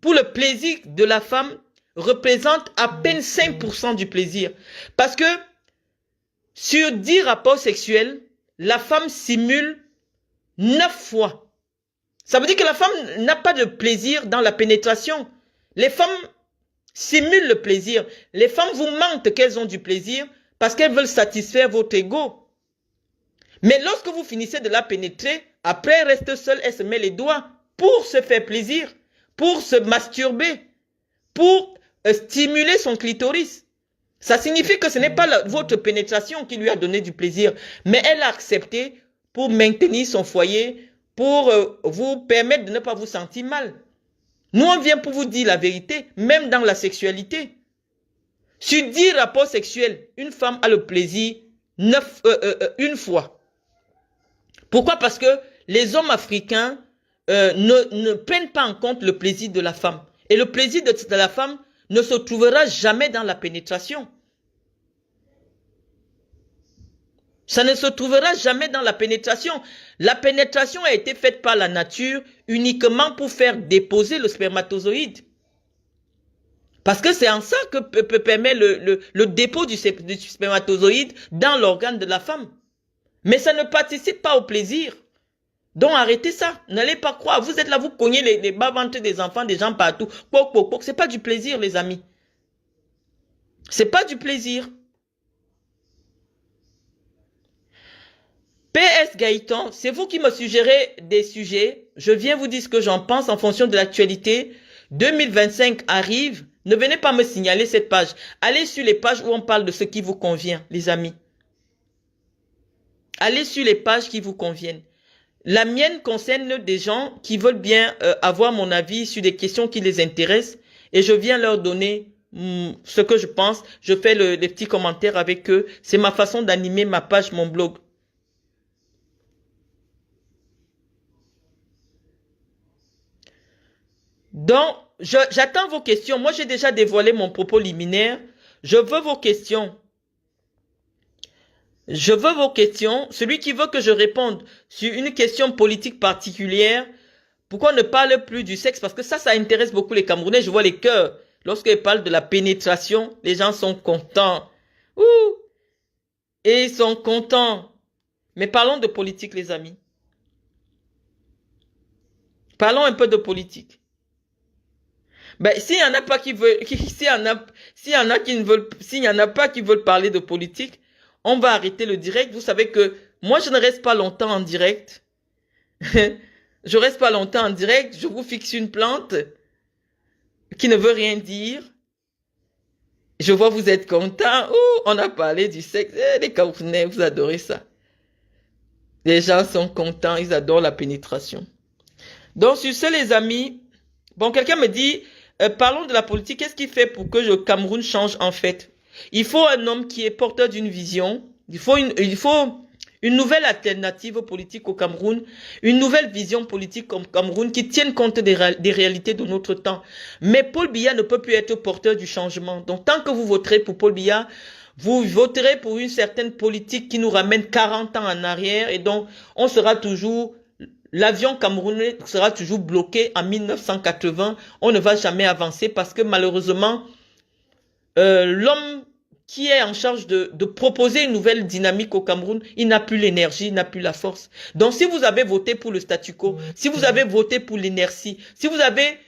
pour le plaisir de la femme représente à peine 5% du plaisir. Parce que sur 10 rapports sexuels, la femme simule 9 fois. Ça veut dire que la femme n'a pas de plaisir dans la pénétration. Les femmes simulent le plaisir. Les femmes vous mentent qu'elles ont du plaisir parce qu'elles veulent satisfaire votre ego. Mais lorsque vous finissez de la pénétrer, après elle reste seule, elle se met les doigts pour se faire plaisir, pour se masturber, pour stimuler son clitoris. Ça signifie que ce n'est pas votre pénétration qui lui a donné du plaisir, mais elle a accepté pour maintenir son foyer, pour vous permettre de ne pas vous sentir mal. Nous, on vient pour vous dire la vérité, même dans la sexualité. Sur 10 rapports sexuels, une femme a le plaisir une fois. Pourquoi? Parce que les hommes africains ne prennent pas en compte le plaisir de la femme. Et le plaisir de la femme ne se trouvera jamais dans la pénétration. Ça ne se trouvera jamais dans la pénétration. La pénétration a été faite par la nature uniquement pour faire déposer le spermatozoïde. Parce que c'est en ça que permet le dépôt du spermatozoïde dans l'organe de la femme. Mais ça ne participe pas au plaisir. Donc arrêtez ça. N'allez pas croire. Vous êtes là, vous cognez les bas-ventres des enfants, des gens partout. Poc, poc, poc. C'est pas du plaisir, les amis. C'est pas du plaisir. PS Gaëtan, c'est vous qui me suggérez des sujets. Je viens vous dire ce que j'en pense en fonction de l'actualité. 2025 arrive. Ne venez pas me signaler cette page. Allez sur les pages où on parle de ce qui vous convient, les amis. Allez sur les pages qui vous conviennent. La mienne concerne des gens qui veulent bien avoir mon avis sur des questions qui les intéressent. Et je viens leur donner ce que je pense. Je fais les petits commentaires avec eux. C'est ma façon d'animer ma page, mon blog. Donc, j'attends vos questions. Moi, j'ai déjà dévoilé mon propos liminaire. Je veux vos questions. Je veux vos questions. Celui qui veut que je réponde sur une question politique particulière, pourquoi on ne parle plus du sexe? Parce que ça intéresse beaucoup les Camerounais. Je vois les cœurs. Lorsqu'ils parlent de la pénétration, les gens sont contents. Ouh! Et ils sont contents. Mais parlons de politique, les amis. Parlons un peu de politique. Ben, s'il y en a pas qui veulent, s'il y en a qui ne veulent, s'il y en a pas qui veulent parler de politique, on va arrêter le direct. Vous savez que moi, je ne reste pas longtemps en direct. Je reste pas longtemps en direct. Je vous fixe une plante qui ne veut rien dire. Je vois vous êtes contents. Oh, on a parlé du sexe. Les Camerounais, vous adorez ça. Les gens sont contents. Ils adorent la pénétration. Donc, sur ce, les amis, bon, quelqu'un me dit, parlons de la politique. Qu'est-ce qui fait pour que le Cameroun change en fait? Il faut un homme qui est porteur d'une vision. Il faut une nouvelle alternative politique au Cameroun. Une nouvelle vision politique au Cameroun qui tienne compte des réalités de notre temps. Mais Paul Biya ne peut plus être porteur du changement. Donc, tant que vous voterez pour Paul Biya, vous voterez pour une certaine politique qui nous ramène 40 ans en arrière. Et donc, on sera toujours... L'avion camerounais sera toujours bloqué en 1980. On ne va jamais avancer parce que malheureusement, l'homme qui est en charge de proposer une nouvelle dynamique au Cameroun, il n'a plus l'énergie, il n'a plus la force. Donc si vous avez voté pour le statu quo, si vous avez voté pour l'inertie, si vous avez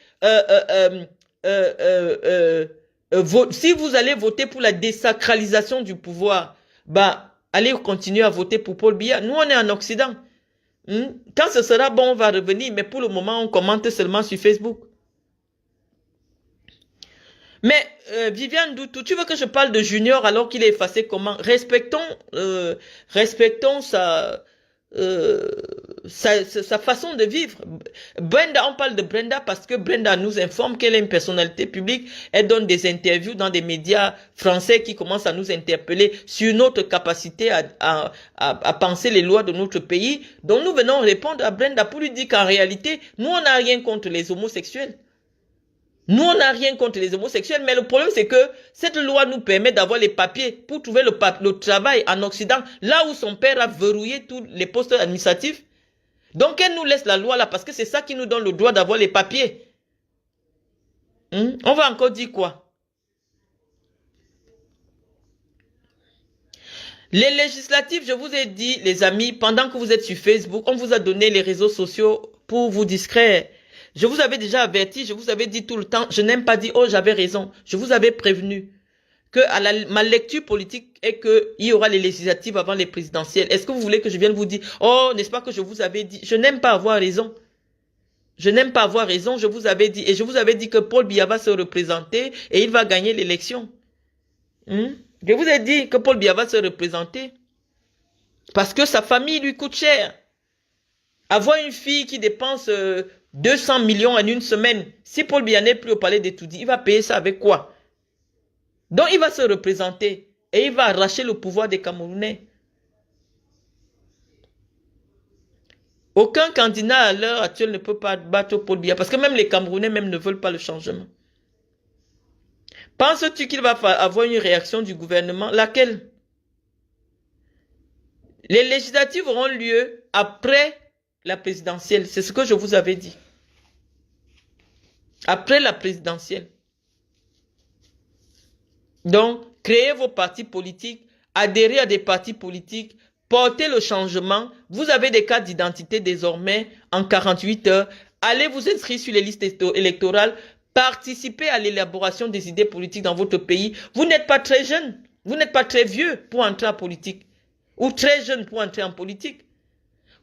si vous allez voter pour la désacralisation du pouvoir, bah allez continuer à voter pour Paul Biya. Nous on est en Occident. Quand ce sera bon, on va revenir. Mais pour le moment, on commente seulement sur Facebook. Mais Viviane Doutou, tu veux que je parle de Junior alors qu'il est effacé comment? Respectons sa façon de vivre. Brenda, on parle de Brenda parce que Brenda nous informe qu'elle est une personnalité publique. Elle donne des interviews dans des médias français qui commencent à nous interpeller sur notre capacité à penser les lois de notre pays. Donc nous venons répondre à Brenda pour lui dire qu'en réalité, nous on n'a rien contre les homosexuels. Nous, on n'a rien contre les homosexuels, mais le problème, c'est que cette loi nous permet d'avoir les papiers pour trouver le travail en Occident, là où son père a verrouillé tous les postes administratifs. Donc, elle nous laisse la loi là, parce que c'est ça qui nous donne le droit d'avoir les papiers. On va encore dire quoi? Les législatives, je vous ai dit, les amis, pendant que vous êtes sur Facebook, on vous a donné les réseaux sociaux pour vous distraire. Je vous avais déjà averti, je vous avais dit tout le temps, je n'aime pas dire, oh, j'avais raison. Je vous avais prévenu que ma lecture politique est qu'il y aura les législatives avant les présidentielles. Est-ce que vous voulez que je vienne vous dire, oh, n'est-ce pas que je vous avais dit? Je n'aime pas avoir raison. Je n'aime pas avoir raison, je vous avais dit. Et je vous avais dit que Paul Biya va se représenter et il va gagner l'élection. Je vous ai dit que Paul Biya va se représenter parce que sa famille lui coûte cher. Avoir une fille qui dépense 200 millions en une semaine, si Paul Biya n'est plus au palais d'Etoudi, il va payer ça avec quoi? Donc il va se représenter et il va arracher le pouvoir des Camerounais. Aucun candidat à l'heure actuelle ne peut pas battre Paul Biya parce que même les Camerounais même ne veulent pas le changement. Penses-tu qu'il va avoir une réaction du gouvernement? Laquelle? Les législatives auront lieu après la présidentielle. C'est ce que je vous avais dit. Après la présidentielle. Donc, créez vos partis politiques, adhérez à des partis politiques, portez le changement. Vous avez des cartes d'identité désormais en 48 heures. Allez vous inscrire sur les listes électorales. Participez à l'élaboration des idées politiques dans votre pays. Vous n'êtes pas très jeune. Vous n'êtes pas très vieux pour entrer en politique. Ou très jeune pour entrer en politique.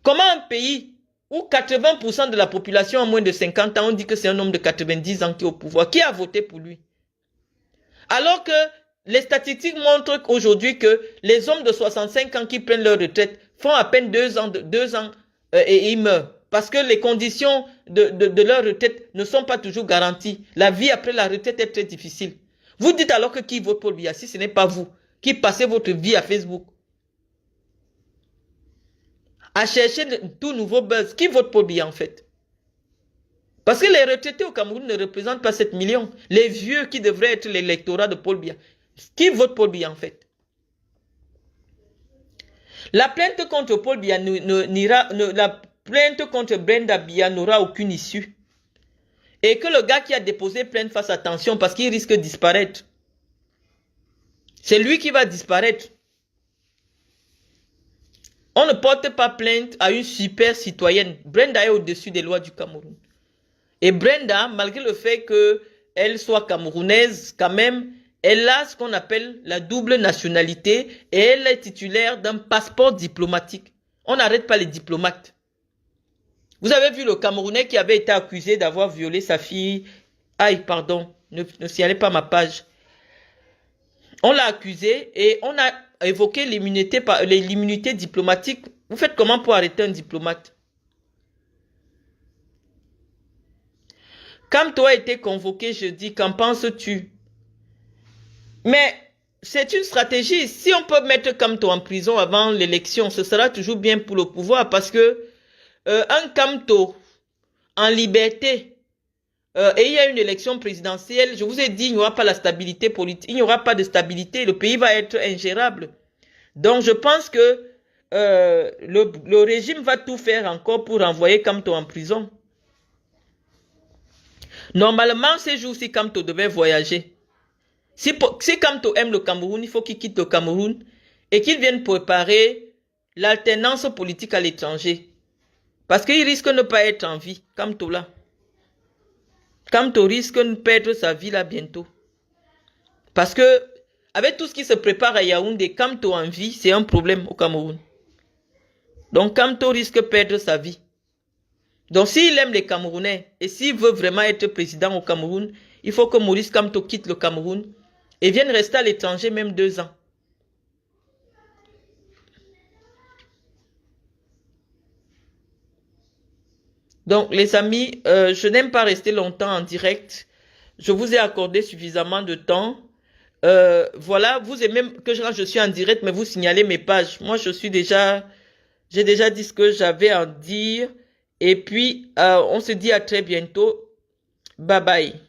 Comment un pays où 80% de la population a moins de 50 ans, on dit que c'est un homme de 90 ans qui est au pouvoir, qui a voté pour lui? Alors que les statistiques montrent aujourd'hui que les hommes de 65 ans qui prennent leur retraite font à peine 2 ans et ils meurent. Parce que les conditions de leur retraite ne sont pas toujours garanties. La vie après la retraite est très difficile. Vous dites alors que qui vote pour Biya si ce n'est pas vous, qui passez votre vie à Facebook, à chercher tout nouveau buzz. Qui vote pour Biya en fait? Parce que les retraités au Cameroun ne représentent pas 7 millions. Les vieux qui devraient être l'électorat de Paul Biya. Qui vote Paul Biya en fait? La plainte contre Paul Biya la plainte contre Brenda Biya n'aura aucune issue. Et que le gars qui a déposé plainte fasse attention parce qu'il risque de disparaître. C'est lui qui va disparaître. On ne porte pas plainte à une super citoyenne. Brenda est au-dessus des lois du Cameroun. Et Brenda, malgré le fait qu'elle soit camerounaise, quand même, elle a ce qu'on appelle la double nationalité et elle est titulaire d'un passeport diplomatique. On n'arrête pas les diplomates. Vous avez vu le Camerounais qui avait été accusé d'avoir violé sa fille. Aïe, pardon, ne signalez pas ma page. On l'a accusé et on a évoqué l'immunité diplomatique. Vous faites comment pour arrêter un diplomate? Kamto a été convoqué jeudi, qu'en penses-tu? Mais c'est une stratégie. Si on peut mettre Kamto en prison avant l'élection, ce sera toujours bien pour le pouvoir parce que un Kamto en liberté et il y a une élection présidentielle, je vous ai dit, il n'y aura pas la stabilité politique, il n'y aura pas de stabilité, le pays va être ingérable. Donc je pense que le régime va tout faire encore pour renvoyer Kamto en prison. Normalement, ces jours-ci, Kamto devait voyager. Si Kamto aime le Cameroun, il faut qu'il quitte le Cameroun et qu'il vienne préparer l'alternance politique à l'étranger. Parce qu'il risque de ne pas être en vie, Kamto là. Kamto risque de perdre sa vie là bientôt. Parce que, avec tout ce qui se prépare à Yaoundé, Kamto en vie, c'est un problème au Cameroun. Donc Kamto risque de perdre sa vie. Donc s'il aime les Camerounais et s'il veut vraiment être président au Cameroun, Il faut que Maurice Kamto quitte le Cameroun et vienne rester à l'étranger même 2 ans. Donc, les amis, je n'aime pas rester longtemps en direct. Je vous ai accordé suffisamment de temps. Voilà, vous aimez que je suis en direct, mais vous signalez mes pages. Moi, j'ai déjà dit ce que j'avais à dire. Et puis, on se dit à très bientôt. Bye bye.